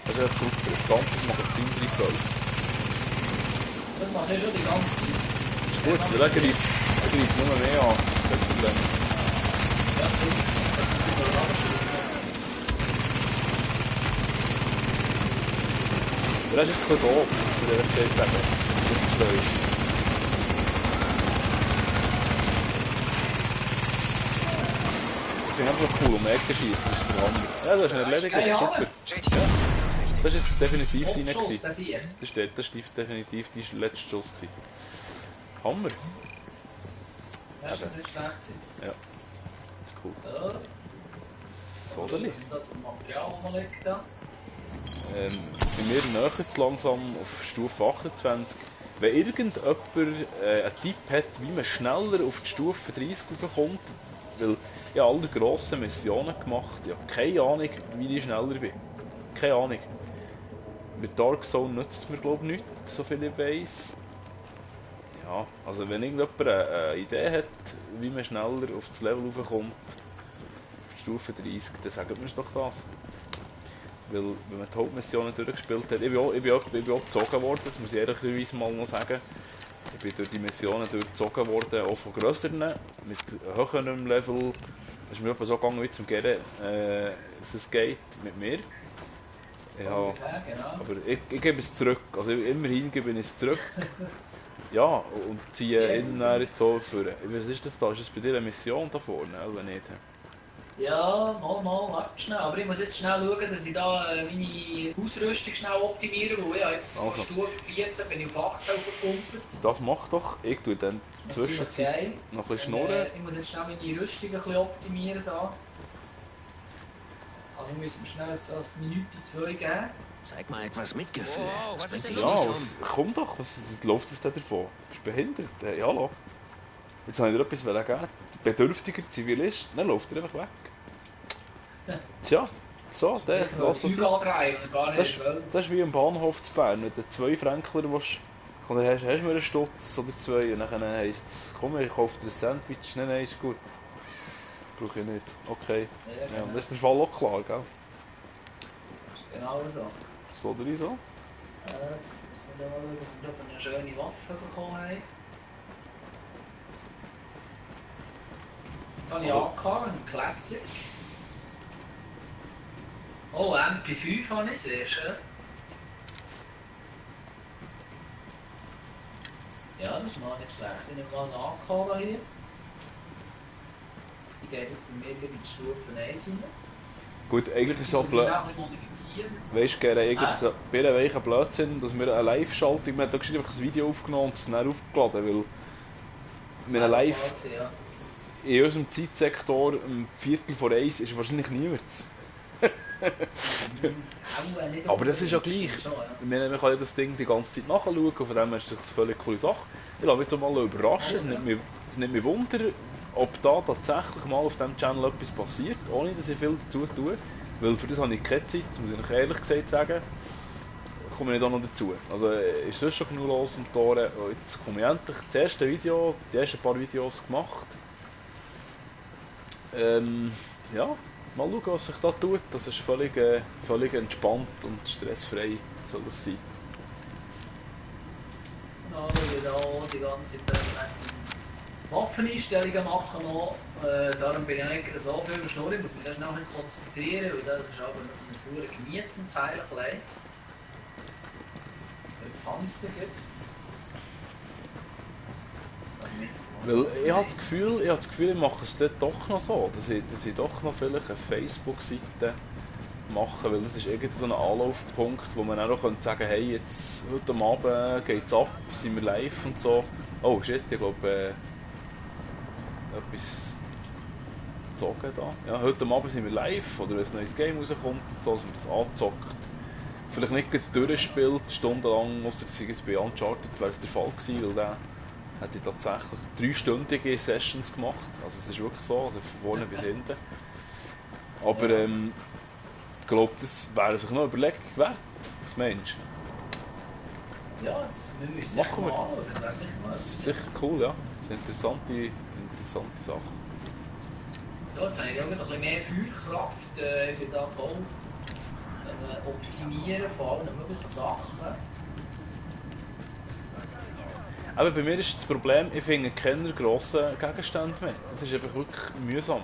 A: Das ist jetzt super, das ganze Magazin reingefällt.
B: Das mache ich schon die ganze Zeit.
A: Ist gut, weil er greift nur mehr an. Das Problem.
B: Ja, stimmt.
A: Aber er ist jetzt ein bisschen doof, würde ich ehrlich sagen. Das ist schlau. Ich finde einfach cool, um Ecken schießen, das ist der Hammer. Ja, das ist eine Erledigung,
B: Hey,
A: super.
D: JT,
A: Das ist jetzt definitiv deiner
B: Hauptschuss,
A: gewesen.
B: der hier.
A: Das war definitiv dein letzter Schuss gewesen. Hammer.
B: Das ist nicht schlecht gewesen.
A: Ja. Das ist cool.
B: So.
A: Sodeli.
B: Das Material, das man liegt da.
A: Bei mir näher jetzt langsam auf Stufe 28. Wenn irgendjemand einen Tipp hat, wie man schneller auf die Stufe 30 raufkommt, weil ich habe alle grossen Missionen gemacht, ich habe keine Ahnung, wie ich schneller bin. Keine Ahnung. Mit Dark Zone nützt es mir glaube ich nichts, so viel ich weiss. Ja, also wenn irgendjemand eine Idee hat, wie man schneller auf das Level raufkommt, auf die Stufe 30, dann sagt mir doch das. Weil, wenn man die Hauptmissionen durchgespielt hat, ich bin auch gezogen worden, das muss ich ehrlicherweise mal noch sagen. Ich bin durch die Missionen durchgezogen worden, auch von grösseren, mit höherem Level. Es ist mir etwa so gegangen wie zum Geren, dass es geht mit mir. Ja,
B: Ja, genau.
A: aber ich gebe es zurück, also immerhin gebe ich es zurück. Ja, und ziehe ihn dann jetzt so vor. Was ist das da? Ist das bei dir eine Mission da vorne, oder nicht?
B: Ja, mal, warte schnell. Aber ich muss jetzt schnell schauen, dass ich da meine Ausrüstung schnell optimiere, weil ich jetzt von
A: Also.
B: Stufe 14 bin ich auf 18 verkumpelt.
A: Das macht doch. Ich tue dann in der Zwischenzeit noch ein bisschen schnurren.
B: Ich muss jetzt schnell meine Rüstung ein bisschen optimieren da. Also müssen wir schnell eine Minute 2 geben.
G: Zeig mal etwas Mitgefühl.
D: Wow,
G: Das
D: was ist
G: bringt
D: denn
G: dich
A: Ja,
G: nicht
A: was, komm doch, was läuft das denn davon? Bist du behindert? Hey, hallo? Jetzt habe ich dir etwas geben. Bedürftiger Zivilist, dann läuft er einfach weg. Tja, so, der
B: Ich will
A: lass das.
B: Zeug angreifen und gar
A: Das,
B: nicht will.
A: das ist wie im Bahnhof zu Bern. Wenn du 2 Fränkler willst, dann hast du mir einen Stutz oder 2 und dann heisst es, komm, ich kaufe dir ein Sandwich. Nein, ist gut. Brauche ich nicht. Okay. Ja, und das ist der Fall auch klar, gell?
B: Genau so.
A: So oder so?
B: Jetzt müssen wir mal schauen, dass wir eine schöne Waffe bekommen haben. Jetzt habe ich AK, ein Classic. Oh, MP5 habe ich, sehr schön. Ja, das ist mal nicht schlecht. Ich nehme mal einen AK da hier. Ich gehe jetzt bei mir in die Stufe 1 rein.
A: Gut, eigentlich ist es so
B: Ich muss
A: blöd.
B: mich auch ein bisschen modifizieren.
A: Weißt du, Gera, eigentlich ist es ein Blödsinn, dass wir eine Live-Schaltung, wir haben da einfach ein Video aufgenommen und es dann aufgeladen, weil wir eine Live
B: Ja.
A: in unserem Zeitsektor um 1:45 ist wahrscheinlich niemand. Aber das ist ja gleich. Man kann ja das Ding die ganze Zeit nachschauen, von dem her ist das eine völlig coole Sache. Ich lasse mich doch mal überraschen, es nimmt mich Wunder, ob da tatsächlich mal auf diesem Channel etwas passiert, ohne dass ich viel dazu tue. Weil für das habe ich keine Zeit, muss ich euch ehrlich gesagt sagen. Komme ich da noch dazu. Also ist das schon genug los um die Tore. Jetzt komme ich endlich das erste Video, die ersten paar Videos gemacht. Ja, mal schauen, was sich da tut. Das ist völlig entspannt und stressfrei soll das sein.
B: Genau, wir da die ganze Zeit Waffeneinstellungen machen noch. Darum bin ich nicht so viel verschnurrt. Ich muss mich erst nachher konzentrieren, weil das ist aber ein sauer Gemüse zum Teil. Jetzt habe ich es dir gut.
A: Weil ich habe das Gefühl, ich mache es dort doch noch so, dass ich doch noch vielleicht eine Facebook-Seite mache, weil das ist irgendwie so ein Anlaufpunkt, wo man auch sagen könnte, hey, jetzt heute Abend geht's ab, sind wir live und so. Oh shit, ich glaube etwas gezogen da. Ja, heute Abend sind wir live, oder wenn ein neues Game rauskommt, so, dass man das anzockt. Vielleicht nicht durchspielt, stundenlang, ausser es bei Uncharted wäre es der Fall gewesen, weil der hat ich tatsächlich 3-stündige Sessions gemacht. Also es ist wirklich so, also von vorne bis hinten. Aber ich glaube, das wäre sich noch Überlegung wert. Was meinst
B: du? Ja, das müssen wir
A: machen wir.
B: Das wäre sicher mal.
A: Das ist sicher cool, ja. Das ist eine interessante Sache.
B: Da jetzt habe ich auch noch ein bisschen mehr Feuerkraft. Ich bin da voll Optimieren von allen möglichen Sachen.
A: Aber bei mir ist das Problem, ich finde keine grossen Gegenstände mehr. Das ist einfach wirklich mühsam.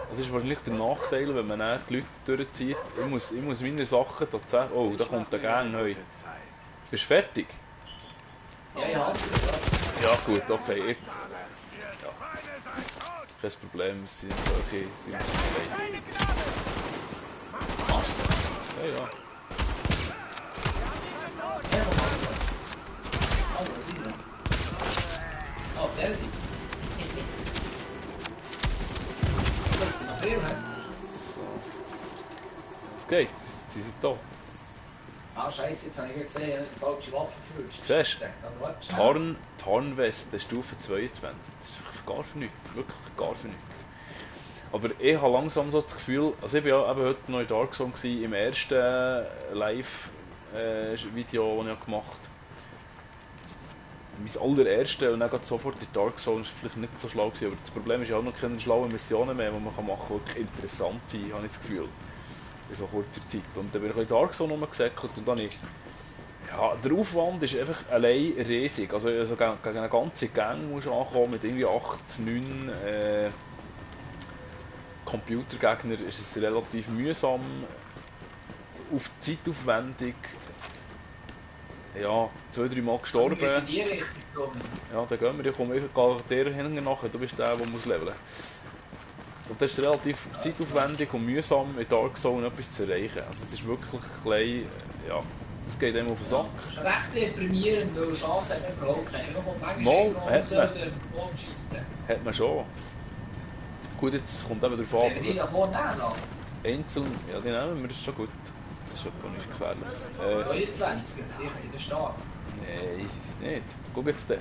A: Das ist wahrscheinlich der Nachteil, wenn man dann die Leute durchzieht. Ich muss meine Sachen tatsächlich... Oh, da kommt der Gang neu. Bist du fertig?
B: Ja, ja.
A: Ja gut, okay. Kein Problem, es sind solche...
B: Was?
A: Ja, ja.
B: Also, sieh so. Oh, der ist sie. Das ist noch viel, hä?
A: So. Was geht? Sie sind tot.
B: Ah, scheiße, jetzt habe ich gesehen, ich habe die falsche Waffe verrutscht.
A: Siehst
B: Also, warte schnell.
A: Tarnweste, Stufe 22. Das ist gar für nichts. Wirklich gar für nichts. Aber ich habe langsam so das Gefühl, also ich war ja eben heute noch in Dark Zone gewesen, im ersten Live-Video, das ich gemacht habe. Mein allererste und dann geht sofort in Dark Zone, ist vielleicht nicht so schlau gewesen, aber das Problem ist ja auch noch keine schlauen Missionen mehr, die man machen kann, die wirklich interessant sind, habe ich das Gefühl. In so kurzer Zeit. Und dann bin ich in Dark Zone rumgesäckelt und dann ja, der Aufwand ist einfach allein riesig. Also gegen eine ganze Gang musst du ankommen mit irgendwie 8, 9 Computergegner ist es relativ mühsam, auf die Zeit aufwendig. Ja, 2-3 Mal gestorben.
B: Wir sind in die Richtung gekommen.
A: Ja, dann gehen wir. Ich komme dir hinten nachher. Du bist der muss leveln. Und das ist relativ zeitaufwendig und mühsam, in Dark Zone etwas zu erreichen. Also es ist wirklich ein bisschen, ja, es geht einem auf den Sack.
B: Das ist recht deprimierend, weil Chance hat man überhaupt keine. Man kommt manchmal
A: hat man schon. Gut, jetzt kommt eben darauf an.
B: Wenn wir die da vorne nehmen
A: einzeln, ja, die nehmen wir, das ist schon gut. Das ist schon nicht gefährlich.
B: 22, sicher sind stark.
A: Nein, sie sind nicht. Guck jetzt den.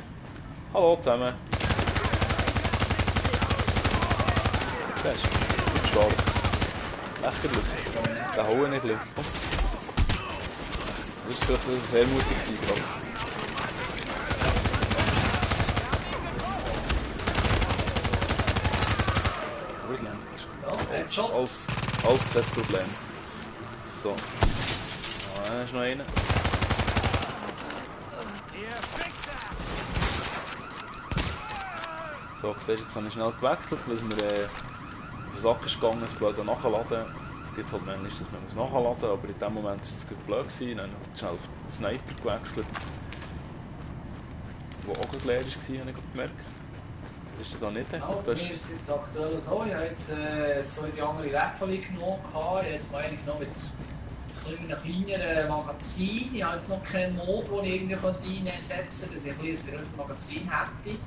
A: Hallo zusammen. Siehst du? Nicht stark. Lächerlich. Den hauen nicht Luft. Das war vielleicht sehr mutig gerade. Alles kein Problem. So. Ah, da ist noch einer. So, siehst du, jetzt habe ich schnell gewechselt, weil es mir auf den Sack ist gegangen, es blöd nachladen. Es gibt halt manchmal, dass man nachladen muss, aber in dem Moment war es blöd gewesen. Dann habe ich schnell auf den Sniper gewechselt, der auch leer war, habe ich gemerkt. Das ist da nicht.
B: Genau, bei mir ist es jetzt aktuell so, ich habe jetzt 2 andere Waffen genommen, ich habe jetzt meine genommen mit kleineren Magazin. Ich habe jetzt noch keinen Mod, den ich irgendwie einsetzen könnte, dass ich ein größeres Magazin hätte.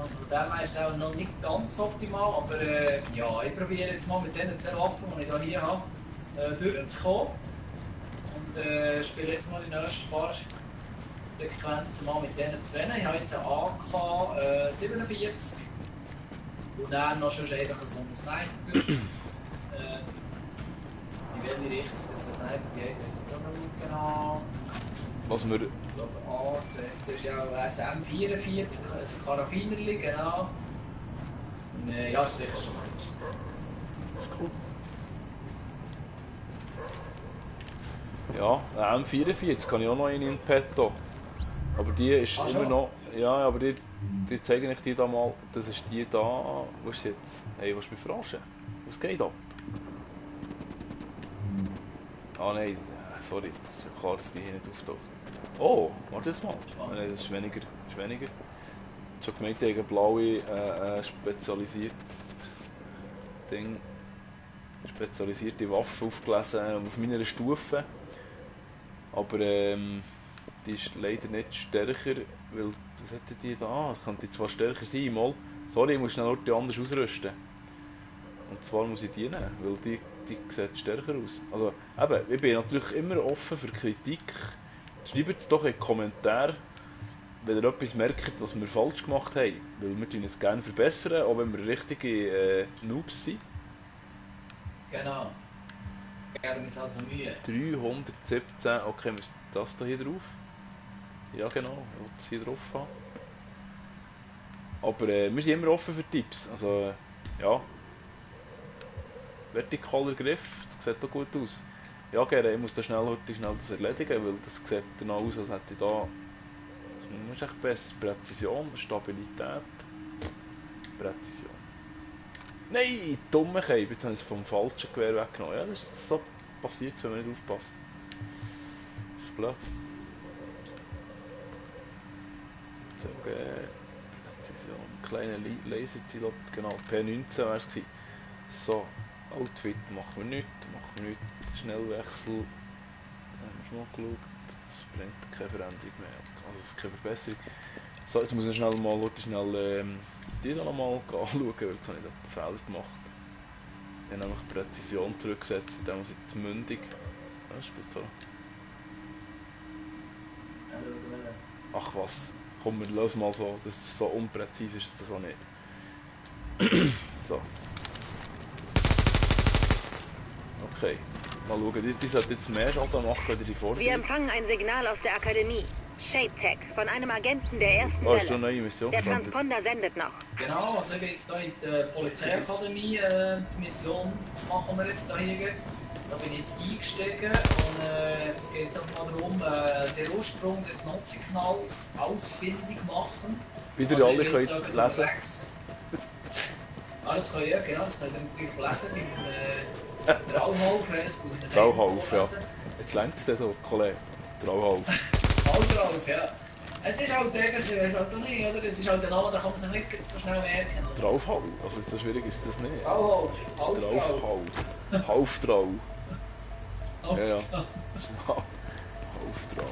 B: Also von dem her ist es auch noch nicht ganz optimal, aber ja, ich probiere jetzt mal mit den 10 Waffen, die ich hier habe, durchzukommen. Und spiele jetzt mal die nächsten paar Sequenzen mal mit diesen zwei. Ich habe jetzt einen AK 47 und dann noch schon einfach so einen Sniper. In welche Richtung das der Sniper geht, weiß ich jetzt auch noch nicht genau.
A: Was wir...
B: Ich glaube AC, das ist ja auch ein M44, ein Karabinerli, genau. Und, ja, ist sicher schon gut.
A: Das ist cool. Ja, eine M44 kann ich auch noch in petto. Aber die ist immer
B: schon?
A: noch... Ja, aber die zeige ich dir da mal. Das ist die da... Wo ist sie jetzt? Hey, willst du mich verarschen? Was geht ab? Ah nein, sorry. Das ist ja klar, dass die hier nicht auftaucht. Oh, warte jetzt mal. Nein, das ist weniger. Ich habe schon gemeint, gegen blaue spezialisierte Waffe aufgelesen auf meiner Stufe. Aber die ist leider nicht stärker, weil, was hätte die da? Ah, das könnte zwar stärker sein, mal. Sorry, ich muss schnell die anders ausrüsten. Und zwar muss ich die nehmen, weil die sieht stärker aus. Also, eben, ich bin natürlich immer offen für Kritik. Schreibt es doch in die Kommentare, wenn ihr etwas merkt, was wir falsch gemacht haben. Weil wir tun es gerne verbessern, auch wenn wir richtige Noobs sind.
B: Genau. Wir geben uns also Mühe.
A: 317, okay, müssen das da hier drauf? Ja genau, ich will es hier drauf haben. Aber wir sind immer offen für Tipps, also ja. Vertikaler Griff, das sieht doch gut aus. Ja gerne, ich muss da heute schnell das erledigen, weil das sieht dann aus, als hätte ich da... Das ist echt besser. Präzision, Stabilität. Präzision. Nein, dumme Käbe, jetzt habe ich es vom falschen Gewehr weggenommen. Ja, das ist so passiert, wenn man nicht aufpasst. Das ist blöd. So, Präzision, kleine Laserzilot, genau, P19 wäre es gewesen. So, Outfit machen wir nicht. Schnellwechsel, da haben wir schon mal geschaut, das bringt keine Veränderung mehr, also keine Verbesserung. So, jetzt muss ich schnell mal die da nochmal anschauen, weil jetzt habe ich da einen Fehler gemacht. Ich habe nämlich Präzision zurückgesetzt, indem ich die Mündung... Das spielt so. Ach was, komm, wir lösen mal so, das ist so unpräzise ist das auch nicht. So. Okay, mal schauen, die sollte jetzt mehr Schaden machen als die vorher.
E: Wir empfangen ein Signal aus der Akademie. Shape Tech, von einem Agenten der ersten
A: Oh, ist schon eine
E: Welle.
A: neue Mission.
E: Der Transponder sendet noch.
B: Genau, also ich bin jetzt hier in der Polizeiakademie, die Mission machen wir jetzt hier. Da bin ich jetzt eingestiegen und es geht jetzt einfach mal darum, den Ursprung des Notsignals ausfindig machen.
A: Wieder
B: Also
A: alle
B: ich
A: könnt
B: jetzt
A: lesen.
B: Alles können, ja genau, das könnt ihr natürlich lesen beim Trauhauf.
A: Trauhauf, ja. Jetzt längt es so, Kollege. Trauhauf.
B: Trauhauf, ja. Es ist halt eigentlich, ich weiß halt auch nicht, oder? Es ist halt ein Name, da kann man sich nicht so schnell merken. Oder?
A: Trauhauf? Also so schwierig ist das nicht.
B: Trauhauf,
A: Trauhauf. Hauftrau. Ja, ja. Hauftrau.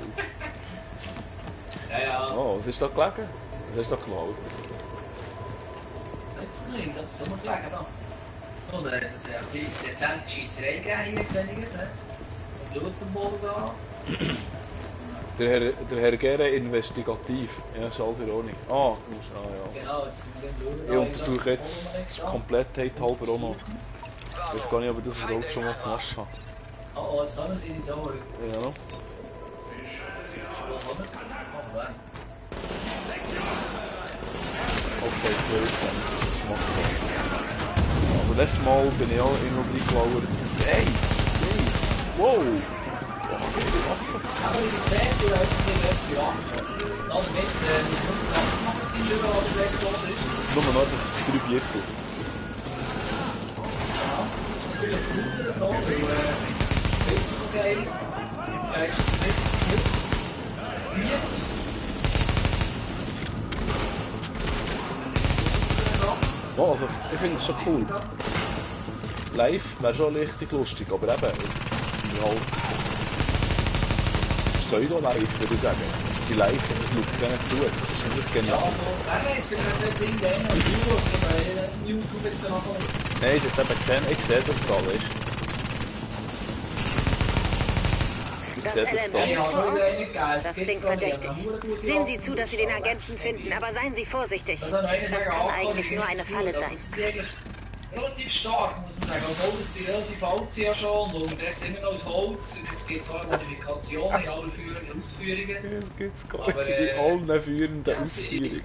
B: Ja, ja.
A: Oh, was ist da gelegen? Was hast du da geklaut?
B: Ich glaube, das haben wir gelegen da. Und das ist ja ein bisschen dezente Scheisserei gegeben hier, sehe ich. Blutenboden da.
A: Der Herr Gere investigativ. Ja, ist alles in Ordnung. Ah, du musst... Ah, ja.
B: Genau, jetzt sind wir
A: Ich untersuche jetzt die Komplettheit halber auch noch. Ich weiß gar nicht, ob ich das überhaupt schon mal gemacht habe.
B: Oh, jetzt können sie nicht so.
A: Ja.
B: Wo kommen sie? Oh, wann?
A: Okay, 12 Cent, das ist machbar. Also letztes Mal bin ich auch irgendwo reingelauert. Hey! Wow! Wow, die Waffe!
B: Aber wie gesagt, du hast die beste Waffe. Also mit dem Magazin überall gesagt worden ist.
A: Nur noch 3 Viertel.
B: Ja, ist natürlich cooler so, weil ist so geil. Ja, ist nicht vier.
A: Oh, also ich finde es schon cool. Live wäre schon richtig lustig, aber eben, sind wir halt Pseudo-Live, würde ich sagen. Sie live, das schaut gar nicht zu, das ist nicht
B: Ja,
A: genial.
B: aber wer weiß, vielleicht jetzt irgendeiner auf YouTube jetzt da noch kommt.
A: Nein, das hat eben keinen, ich sehe das da, weißt du.
E: Das
A: sehe das
E: LMG
A: da.
B: Ich habe
E: vor
B: schon wieder
E: Ort.
B: einen gegeben. Es
E: Das
B: gibt
E: klingt
B: zwar nicht,
E: verdächtig.
B: aber eine gute
E: Sehen Sie
B: Jagd
E: zu, dass Sie den Agenten finden, aber seien Sie vorsichtig.
B: Das soll noch einer
E: Das
B: sagen,
E: kann
B: Alkohol
E: eigentlich
B: ist
E: nur
B: nicht
E: eine
B: zu
E: Falle
B: gut.
E: sein.
B: Das ist eigentlich relativ stark, muss man sagen. Obwohl sie relativ alt sind ja schon und unterdessen immer noch aus Holz. Und es gibt zwar Modifikationen in allen führenden Ausführungen.
A: Das gibt's gar
B: Aber,
A: nicht. In allen führenden
B: ja,
A: Ausführungen.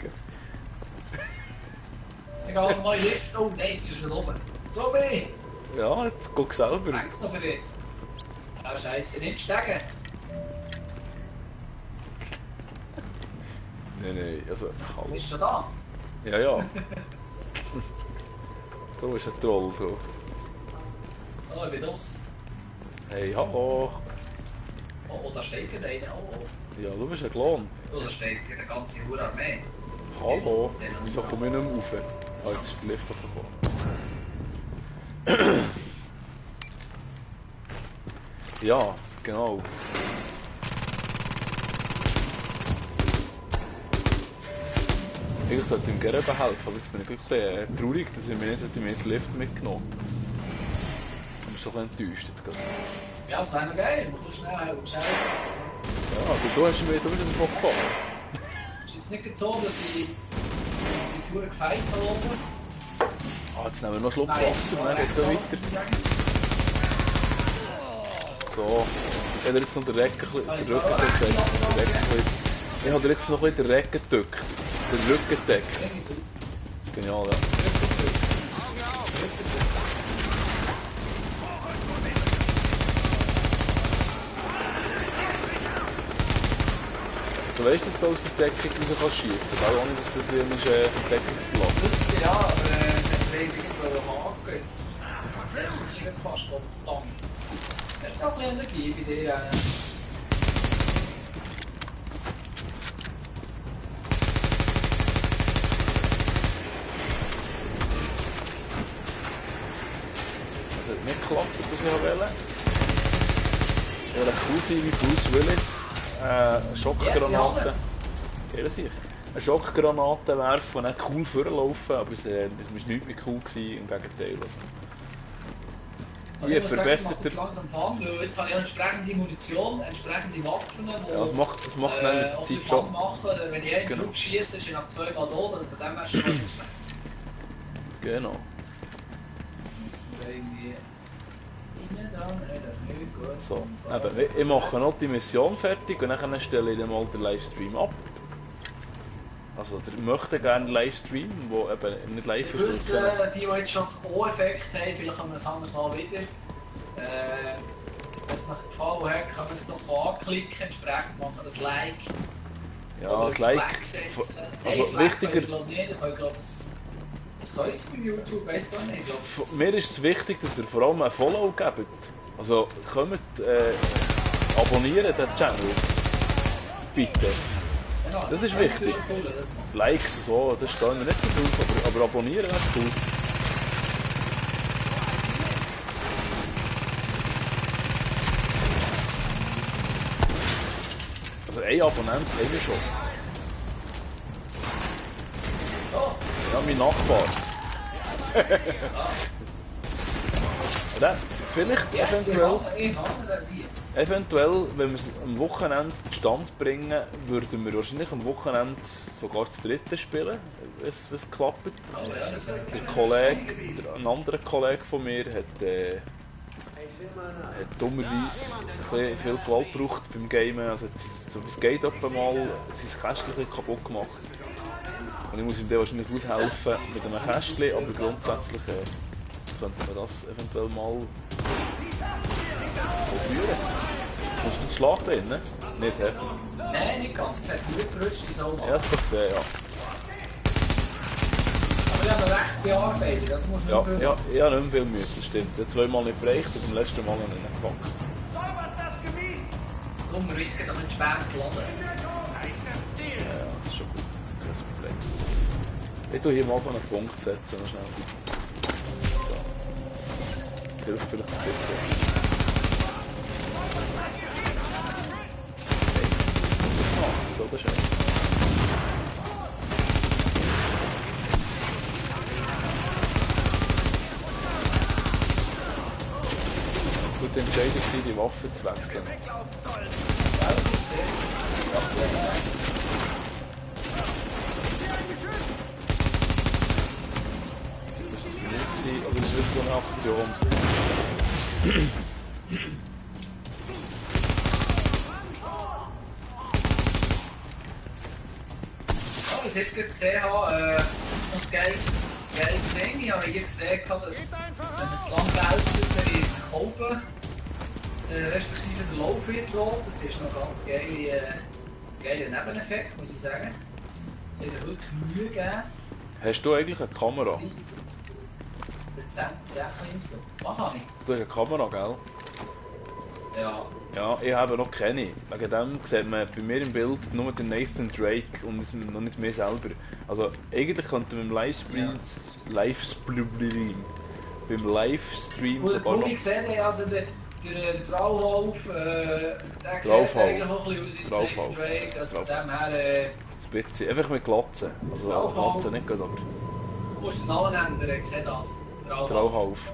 B: Ich gehe mal in den Lift. Oh nein, jetzt ist er oben. Tobi!
A: Ja, jetzt guck selber.
B: Fängt's noch für dich? Ah, Scheiße, nicht steigen.
A: Nein, also, hallo.
B: Bist du schon da?
A: Ja, ja. Du bist ein Troll, du.
B: Oh, ich bin draus.
A: Hey, hallo.
B: Oh, da steht gerade einer. Oh,
A: Ja, du bist ein Klon.
B: oh. Da steht gerade eine ganze Armee.
A: Hallo. Wieso komme ich nicht mehr rauf? Ah, jetzt ist der Lift aufgekommen. Ja, genau. Eigentlich sollte ich ihm gerne helfen, aber jetzt bin ich wirklich traurig, dass ich mir nicht den Lift mitgenommen habe. Ich bin so ein bisschen enttäuscht jetzt gerade.
B: Ja, das wäre noch geil. Man kann schnell und schnell.
A: Ja, aber du bist davon gekommen.
B: Es ist jetzt nicht so, dass ich das hure Gefeit verloren.
A: Ah, jetzt nehmen wir noch einen Schluck Wasser und dann geht es weiter. So, ich habe jetzt noch den Rücken gedeckt. Ich habe jetzt noch ein bisschen den Rücken gedeckt. Den Rücken gedeckt. Das ist genial, ja. Du weißt, dass du aus der Deckung raus schießen kannst, auch ohne dass du dir die Deckung verlässt.
B: Wusste ja, aber es hat irgendwo Haken jetzt. Das ist ein bisschen fast verdammt. Hast du auch ein bisschen Energie bei dir?
A: Es hat nicht geklappt, was ich wollte. Ich wollte cool sein wie Bruce Willis. Schockgranate. Ja, sicher. Eine Schockgranate werfen und dann cool vorlaufen, aber es war nichts mehr cool gewesen, im Gegenteil.
B: Also
A: Hier
B: ich muss sagen,
A: verbessert
B: das macht langsam Fun, weil jetzt habe ich entsprechende Munition, entsprechende Waffen, die
A: das macht dann mit der Zeit schon.
B: machen. Wenn ich einen
A: Genau.
B: drauf schiesse, ist er nach 2 Mal tot, also bei dem wärst du schon nicht schlecht.
A: Genau.
B: Müssen wir irgendwie rein da? Nein, das ist nicht gut.
A: So, eben, ich mache noch die Mission fertig und dann stelle ich dann mal den Livestream ab. Also, ihr möchtet gerne einen Livestream, der eben nicht live
B: Ich wüsste, die jetzt schon das O-Effekt haben, vielleicht haben wir es anders mal wieder. Wenn es euch gefallen hat, kann man es doch so anklicken, entsprechend machen das Like.
A: Ja,
B: oder
A: das
B: ein
A: Like.
B: Flag setzen.
A: Also,
B: Flag
A: wichtiger.
B: können wir nicht, ich glaube, das können sie bei YouTube, weiss gar nicht. Ich glaube, das-
A: Mir ist es wichtig, dass ihr vor allem ein Follow gebt. Also, kommt, abonnieren den Channel. Bitte.
B: Ja,
A: das ist
B: ja,
A: wichtig.
B: natürlich cool, das macht.
A: Likes und so, das steht mir nicht so drauf, aber abonnieren wäre cool. Also ein Abonnent haben wir schon.
B: Oh,
A: Ja, mein Nachbar. Oder? Vielleicht
B: yes,
A: eventuell, wenn wir es am Wochenende zustande bringen, würden wir wahrscheinlich am Wochenende sogar das dritte spielen, wenn es klappt. Ein anderer Kollege von mir hat dummerweise ein bisschen viel Gewalt gebraucht beim Gamen. Also so wie es geht etwa mal sein Kästchen kaputt gemacht. Und ich muss ihm dann wahrscheinlich aushelfen mit einem Kästchen, aber grundsätzlich könnte man das eventuell mal probieren. Hast du den Schlag drin? Ne? Nicht, hä?
B: Nein, nicht ganz. Es hat gut gerutscht, die Soll.
A: Ja, das habe ich gesehen, ja.
B: Aber wir haben recht bearbeitet, das muss
A: Ja,
B: man
A: ja, ich habe nicht mehr viel müssen, das stimmt. Ich habe zweimal nicht bereicht und beim letzten Mal noch nicht gepackt.
B: Dummerweise geht er nicht spät geladen.
A: Ja, das ist schon gut. Kein Problem. Ich tue hier mal so einen Punkt setzen, noch schnell. So. Hilft vielleicht ein bisschen. So, das ist echt. Gut, dann entscheidend gewesen, die Waffe zu wechseln. Das war für mich, aber das ist wieder so eine Aktion.
B: Was ich jetzt gerade gesehen habe, das geiles Ding. Ich habe hier gesehen, dass wenn man zu lang wälzt, dann in die Kolben, respektive der Lauf wird rot. Das ist noch ganz geiler Nebeneffekt, muss ich sagen. Ich habe wirklich Mühe gegeben.
A: Hast du eigentlich eine Kamera?
B: Dezente Sachen. Was habe ich?
A: Du hast eine Kamera, gell?
B: Ja.
A: Ja, ich habe noch keine. Wegen dem sieht man bei mir im Bild nur den Nathan Drake und noch nicht mehr selber. Also eigentlich könnte man beim Livestream sogar noch...
B: Ich sehe, also der Trauhauf, der sieht eigentlich auch ein bisschen aus wie Nathan Drake. Also von dem her...
A: Ein bisschen, einfach mit Glatzen. Also Glatzen nicht gut, aber...
B: Du musst den Namen ändern, ich sehe das.
A: Trauhauf.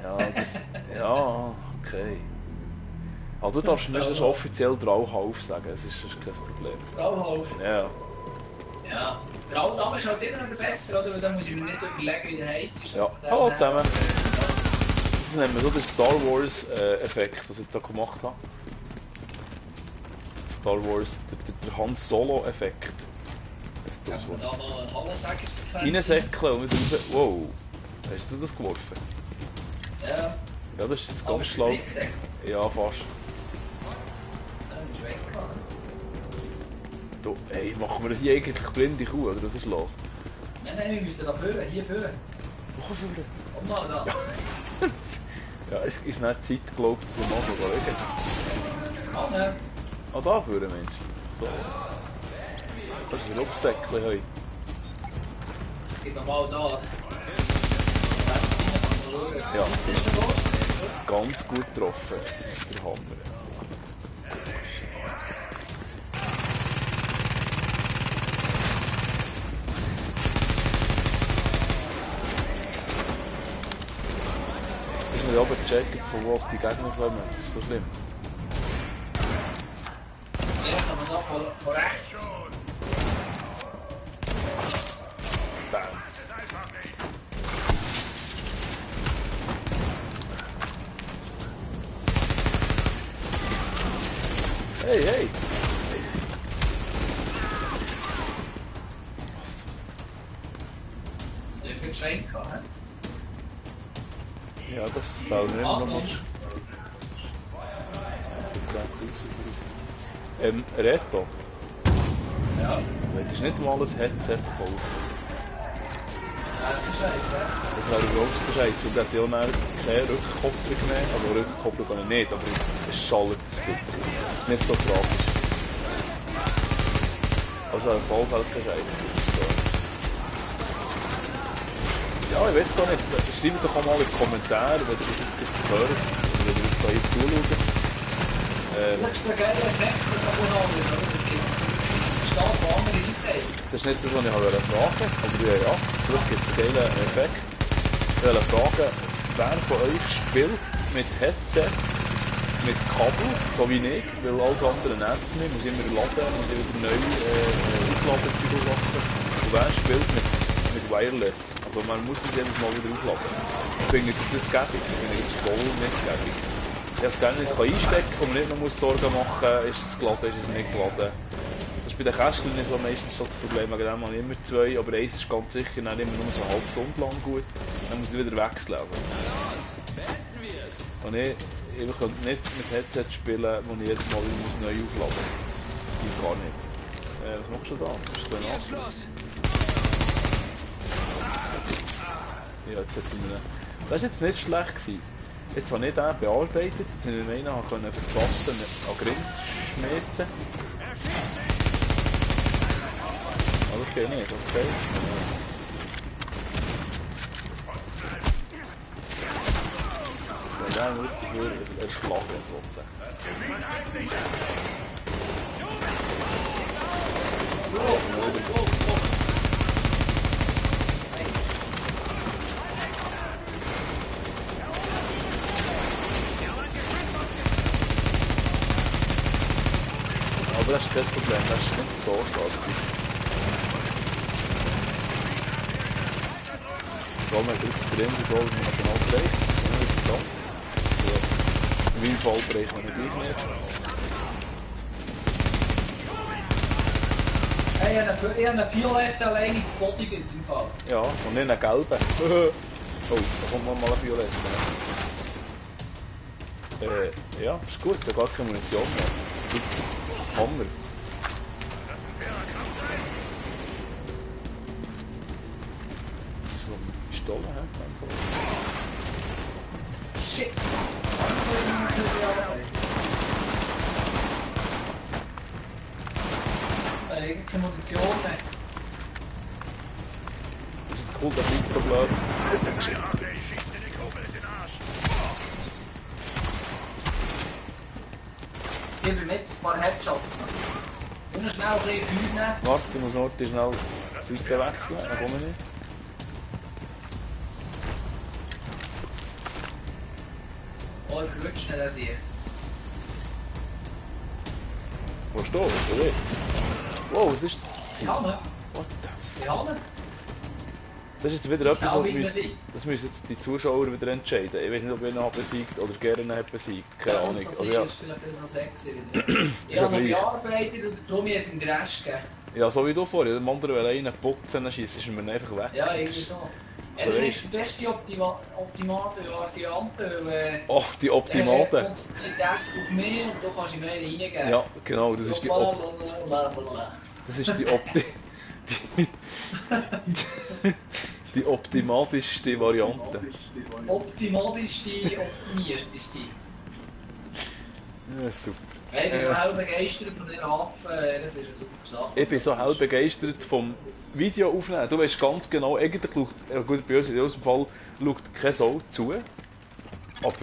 A: Ja, das... Ja, okay. Also du darfst nicht offiziell Trauhauf sagen, das ist kein Problem.
B: Trauhauf?
A: Ja.
B: Ja. Der alte Name ist halt immer noch besser, oder? Weil dann muss ich mir nicht überlegen, wie der heisst.
A: Ja, hallo zusammen. Das nennen wir so den Star Wars Effekt, was ich da gemacht habe. Star Wars, der Han Solo Effekt.
B: Kann man da noch eine Hallensäckersequenz
A: reinsäckeln und wieder raus. Wow. Hast du das geworfen?
B: Ja.
A: Ja, das ist jetzt ganz schlau. Ja, fast. Du, hey, machen wir hier eigentlich blinde Kuh, oder was ist los?
B: Nein, wir müssen da führen, hier führen.
A: Wo führen?
B: Komm mal da.
A: Ja, ist nicht Zeit, glaube ich, dass wir mal schauen.
B: Anne.
A: Ah, da führen, Mensch. So. Das ist ein Rucksäckchen heute.
B: Gib mir mal da.
A: Ja, ganz gut getroffen. Das ist der Hammer. Ich muss aber checken, von wo die Gegner kommen. Das ist so schlimm.
B: Ja, kann man da von rechts.
A: Bam. Hey, hey!
B: Du hast geschrien gehabt, hä?
A: Ja, das fällt mir immer noch mal. 10.000. Reto.
B: Ja.
A: Das ist nicht mal ein Headset voll.
B: Das ist scheiße,
A: Das wäre überhaupt der Scheiß, weil der hat ja auch keine Rückkopplung mehr. Also Rückkopplung kann ich nicht, aber es schallt nicht so tragisch. Also ein Vollfeld kein Scheiß. So. Ja, ich weiß gar nicht. Schreibt doch auch mal in die Kommentare, wenn ihr das jetzt hört, oder wenn ihr das hier zuschaut.
B: Das ist ein geiler Effekt, den man haben will, oder? Das gibt stark andere Einteilungen.
A: Das ist nicht das, was ich fragen wollte, aber ja, vielleicht gibt es einen geilen Effekt. Ich wollte fragen, wer von euch spielt mit Headset, mit Kabel, so wie ich, weil alles andere nervt mich, muss immer laden, muss wieder neu aufladen, und wer spielt mit Wireless, also man muss es jedes Mal wieder aufladen. Ich finde das gäbig, ich finde das voll nicht gäbig. Ich habe es gerne nicht einstecken und nicht noch Sorgen machen, ist es geladen, ist es nicht geladen. Das ist bei den Kästchen nicht so meistens so das Problem, wegen dem habe ich immer zwei, aber eins ist ganz sicher nicht immer nur so eine halbe Stunde lang gut. Dann muss ich wieder wechseln. Also. Und ich könnte nicht mit Headset spielen, wo ich jedes Mal wieder neu aufladen muss. Das geht gar nicht. Was machst du da? Das ist ein anderes. Ja, jetzt hat ich das war jetzt nicht schlecht gewesen. Jetzt habe ich den bearbeitet, jetzt habe ich den einen verfassen an Grind schmelzen. Aber das geht nicht, okay. Ja, muss dafür erschlagen sozusagen. Aber das ist kein Problem, das ist nicht so stark. Vor allem hat er drin so, wie man schon aufreicht. Im Windfall bereicht man gleich nicht.
B: Hey, ich habe einen violetten allein ins Bodybuild im Fall.
A: Ja, und nicht einen gelben. Oh, da kommt mal ein Violett. Ja, ist gut, da gar keine Munition mehr. Super. Hammer. So, Pistole, hä?
B: Shit! Ich habe keine Munition mehr.
A: Ist es cool, dass nicht so blöd.
B: Ich habe jetzt ein paar Headshots noch. Und schnell ein bisschen Feuer nehmen.
A: Warte, ich muss noch schnell die Seite wechseln, dann komme ich nicht.
B: Oh, ich verrutsche nicht das hier.
A: Wo ist du? Oder? Wow, was ist das?
B: Ich habe ihn.
A: What the...
B: Ich habe ihn.
A: Das ist jetzt wieder etwas,
B: Ja,
A: das müssen jetzt die Zuschauer wieder entscheiden. Ich weiß nicht, ob ich ihn habe besiegt oder gerne hat besiegt. Keine Ahnung.
B: Das
A: Also, ja.
B: ist vielleicht noch sexy wieder. Ich habe noch bearbeitet und darum hat ihm den Rest gegeben.
A: Ja, so wie du vorhin. Dem anderen will einen putzen, dann schießt er mir einfach weg.
B: Ja, irgendwie so. Er
A: So
B: ist
A: weisst.
B: nicht die beste Optimate, weil
A: Oh, die Optimate.
B: konzentriert das auf mich und du kannst ihm einen reingeben.
A: Ja, genau, das ist die Das ist die die optimatischste Variante.
B: Optimierteste.
A: Ja, super.
B: Ich bin so hell begeistert von dieser Waffe, das ist eine super Sache.
A: Ich bin so hell begeistert vom Video aufnehmen. Du weißt ganz genau, eigentlich schaut, gut, bei uns in unserem Fall schaut keine Sau zu. Aber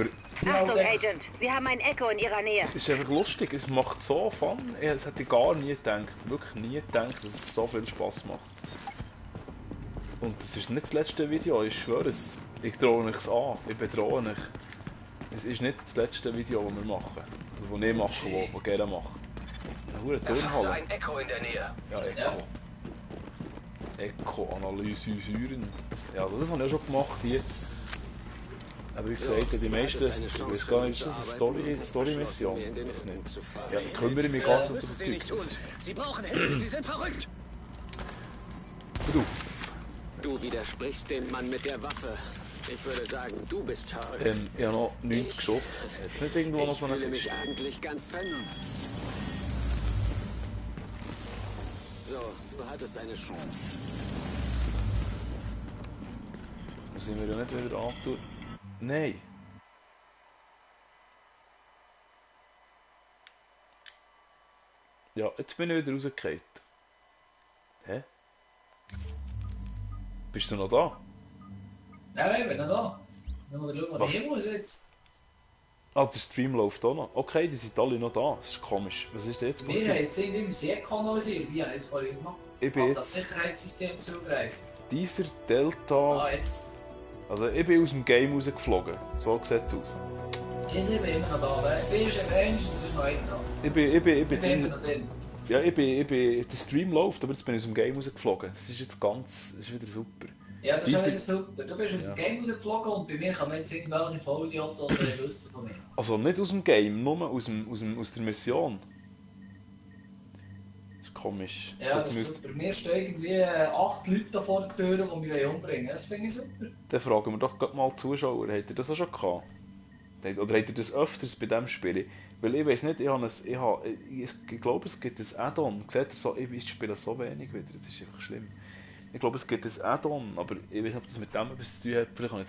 E: Achtung, Agent, Sie haben ein Echo in Ihrer Nähe.
A: es ist einfach lustig, es macht so Fun. Das hätte ich gar nie gedacht, wirklich nie gedacht, dass es so viel Spaß macht. Und das ist nicht das letzte Video, ich schwöre es. Ich drohe euch an, ich bedrohe euch. Es ist nicht das letzte Video, das wir machen. Oder das ich mache, das gerne macht. Eine hure Turnhalle.
D: Ein Echo in der Nähe.
A: Ja, Echo. Echo-Analysieren. Ja, das habe ich auch schon gemacht hier. Aber ich sagte, die meisten, ich weiß gar nicht, ist das eine Story-Mission? Ich weiß nicht. Ja, ich kümmere mich gar nicht um das Zeug.
G: Sie brauchen Hilfe, Sie sind verrückt.
A: Du,
G: Du widersprichst dem Mann mit der Waffe. Ich würde sagen, du bist verrückt.
A: ich habe noch 90 Geschosse. Jetzt nicht irgendwo noch
G: Ich
A: so eine
G: fühle mich
A: Kiste.
G: eigentlich ganz fein. So, du hattest eine Chance.
A: Da sind wir ja nicht wieder antun. Nein. Ja, jetzt bin ich wieder rausgefallen. Hä? Bist du noch da?
B: Nein, ich bin noch da. Dann mal schauen,
A: Was?
B: was ich muss jetzt.
A: Ah, der Stream läuft auch noch. Okay, die sind alle noch da. Das ist komisch. Was ist denn jetzt
B: Wir haben
A: passiert?
B: jetzt irgendwie im See kanalisiert. Wie habe ich das vorhin gemacht?
A: Ich bin
B: Das
A: jetzt
B: Sicherheitssystem zugreift.
A: dieser Delta...
B: Ah, jetzt.
A: Also ich bin aus dem Game rausgeflogen. So sieht es aus.
B: Ich bin immer noch da. Wer ist ein Mensch und es ist noch einer da.
A: Ich bin
B: Ich bin
A: drin...
B: noch drin.
A: Ja, ich bin... Der Stream läuft, aber jetzt bin ich aus dem Game rausgeflogen. Das ist jetzt ganz... Das ist wieder super.
B: Ja, das ist
A: Diese-
B: wieder super. Du bist aus dem Game rausgeflogen und bei mir kann man jetzt irgendwelche Vollidioten wissen von mir.
A: Also nicht aus dem Game, nur aus der Mission. Das ist komisch.
B: Ja,
A: Jetzt
B: das ist
A: müsst-
B: super. Mir stehen irgendwie 8 Leute da vor der Tür, die mich umbringen wollen. Das finde ich super.
A: Dann fragen wir doch gerade mal die Zuschauer, habt ihr das auch schon gehabt? Oder habt ihr das öfters bei diesem Spiel? Weil ich weiß nicht, ich glaube es gibt ein Add-on. Seht ihr so, ich spiele so wenig wieder, das ist einfach schlimm. Ich glaube es gibt ein Add-on, aber ich weiß nicht, ob das mit dem etwas zu tun hat. Vielleicht habe ich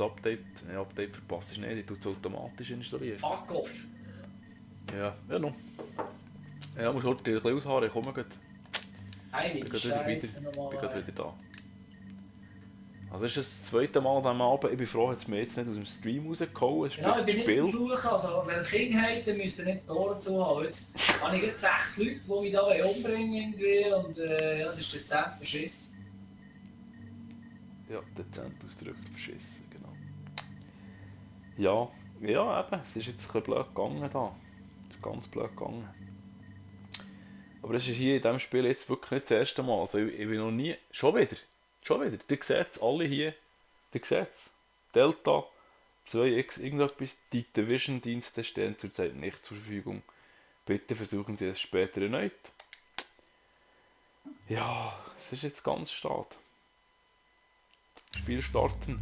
A: ein Update verpasst, ist nicht, ich tue es automatisch installieren.
B: Fuck off.
A: Ja, no. Ja, musst halt ein bisschen ausharren, ich komme gleich.
B: Heilige
A: Ich bin gerade
B: Scheiße
A: wieder,
B: nochmal.
A: bin gerade wieder da. Also es ist das zweite Mal an diesem Abend, ich bin froh, dass mir jetzt nicht aus dem Stream rausgehauen, es spielt
B: Ja, ich
A: das
B: bin nicht
A: Spiel.
B: am Fluchen, also wenn ihr Kinder habt, dann müsst ihr nicht die Ohren zu haben. Jetzt habe ich jetzt 6 Leute, die mich da umbringen irgendwie und ja, das ist dezent verschissen.
A: Ja, dezent ausgedrückt, verschissen, genau. Ja, ja eben, es ist jetzt ein bisschen blöd gegangen da. Es ist ganz blöd gegangen. Aber das ist hier in diesem Spiel jetzt wirklich nicht das erste Mal. Also ich bin noch nie... Schon wieder. Ihr seht es alle hier. Ihr seht es. Delta, 2X, irgendetwas. Die Division-Dienste stehen zurzeit nicht zur Verfügung. Bitte versuchen Sie es später erneut. Ja, es ist jetzt ganz Start. Spiel starten.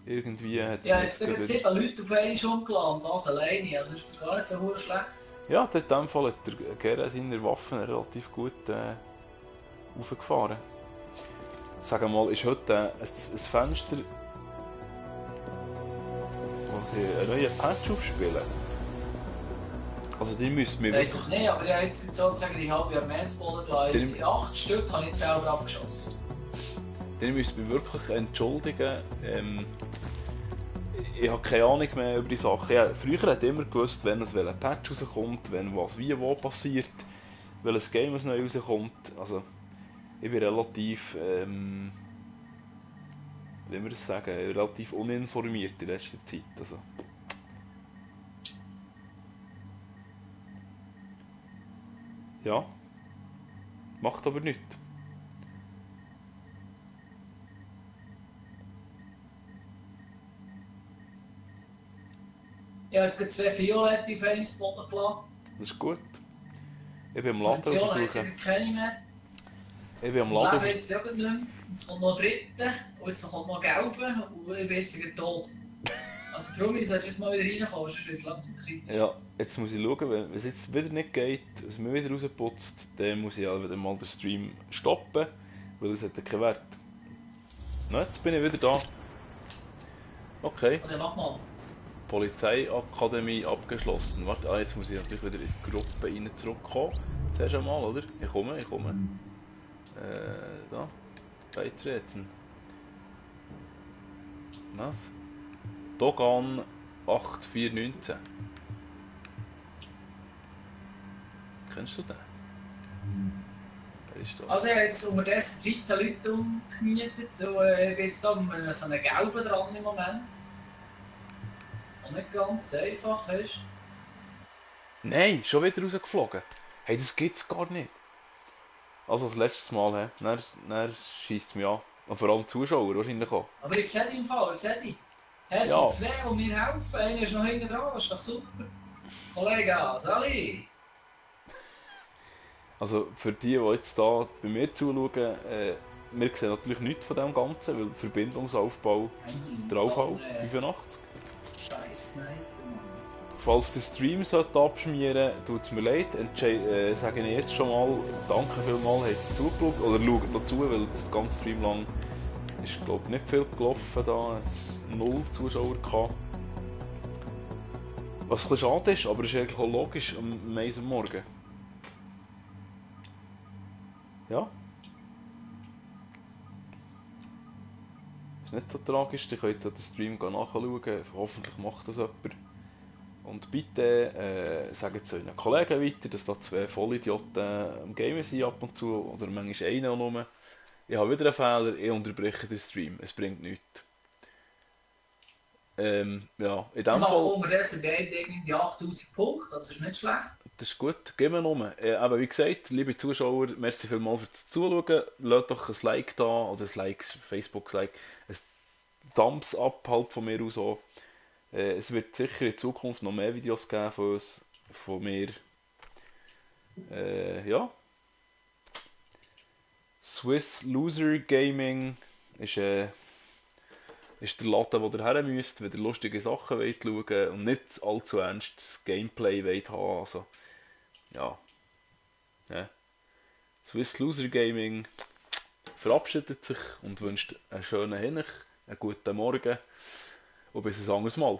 A: Irgendwie hat es...
B: Ja, jetzt sind 7 Leute auf einen schon geladen, das alleine. Also ist gar nicht so schlecht.
A: Ja, in diesem Fall hat der Gera seine Waffen relativ gut aufgefahren. Sagen wir mal, ist heute ein Fenster, wo sie einen neuen Patch aufspielen. Also die müssen wir
B: wirklich... Weiss ich nicht, aber ich habe jetzt sozusagen die halbe Armee ins Boden gelassen. 8 Stück habe ich selber abgeschossen. Den
A: müssen wir wirklich entschuldigen. Ich habe keine Ahnung mehr über die Sachen. Früher hat immer gewusst, wenn ein Patch rauskommt, wenn was wie wo passiert, welches Game neu rauskommt. Also, ich bin relativ, wie wir das sagen, relativ uninformiert in letzter Zeit. Also. Ja, macht aber nichts.
B: Ja, jetzt gibt es 2 violette Frames Boden gelassen.
A: Das ist gut. Ich bin am Laden versuchen.
B: Ich keine mehr.
A: Ich bin am Laden
B: versuchen. Jetzt auch nicht mehr. Jetzt kommt noch dritte und jetzt kommt noch gelbe und ich bin jetzt tot. Also darum solltest du jetzt mal wieder reinkommen, sonst wird es langsam kritisch.
A: Ja, jetzt muss ich schauen, wenn es jetzt wieder nicht geht, dass man wieder rausputzt, dann muss ich halt wieder mal den Stream stoppen, weil es hat ja keinen Wert. Na, jetzt bin ich wieder da. Okay.
B: Oder mach mal.
A: Polizeiakademie abgeschlossen. Warte, jetzt muss ich natürlich wieder in die Gruppe rein zurückkommen. Zuerst einmal, oder? Ich komme. Da. Beitreten. Was? Dogan 8419. Kennst du den? Wer ist das?
B: Also ich habe jetzt unterdessen 13 Leute umgemietet und ich bin jetzt da mit so einem gelben dran im Moment. Nicht ganz einfach ist.
A: Nein, schon wieder rausgeflogen. Hey, das gibt's gar nicht. Also das letzte Mal, he. Dann scheisst es mich an. Und vor allem Zuschauer wahrscheinlich auch.
B: Aber ich sehe dich im Fall, Es sind 2, die mir helfen. Einer ist noch hinten dran, das ist doch super. Kollege, Sali!
A: Also für die jetzt hier bei mir zuschauen, wir sehen natürlich nichts von dem Ganzen, weil Verbindungsaufbau draufhält, 85.
B: Scheiß Sniper, Mann.
A: Falls der Stream abschmieren sollte, tut es mir leid. Sage ich jetzt schon mal, danke vielmals, habt ihr zugeschaut. Oder schaut noch zu, weil der ganze Stream lang ist, glaube ich, nicht viel gelaufen da. Es 0 Zuschauer gehabt. Was ein bisschen schade ist, aber es ist eigentlich auch logisch am 1 Uhr morgen. Ja. Ist nicht so tragisch, ihr könnt den Stream nachschauen, hoffentlich macht das jemand. Und bitte sagt es euren Kollegen weiter, dass da 2 Vollidioten am Gamen sind ab und zu, oder manchmal einer nur. Ich habe wieder einen Fehler, ich unterbreche den Stream, es bringt nichts. Ja, in dem Fall...
B: Machen wir das irgendwie 8000 Punkte, das ist nicht schlecht.
A: Das ist gut, gehen wir um. Aber wie gesagt, liebe Zuschauer, merci vielmals fürs Zuschauen. Lasst doch ein Like da, oder ein Like, Facebook-Like, ein Thumbs up halt von mir aus auch. Es wird sicher in Zukunft noch mehr Videos geben von uns, von mir. Ja. Swiss Loser Gaming ist der Laden, wo ihr her müsst, wenn ihr lustige Sachen wollt schauen und nicht allzu ernst das Gameplay wollt haben. Also, ja. Swiss Loser Gaming verabschiedet sich und wünscht einen schönen Hinch, einen guten Morgen und bis ein anderes Mal.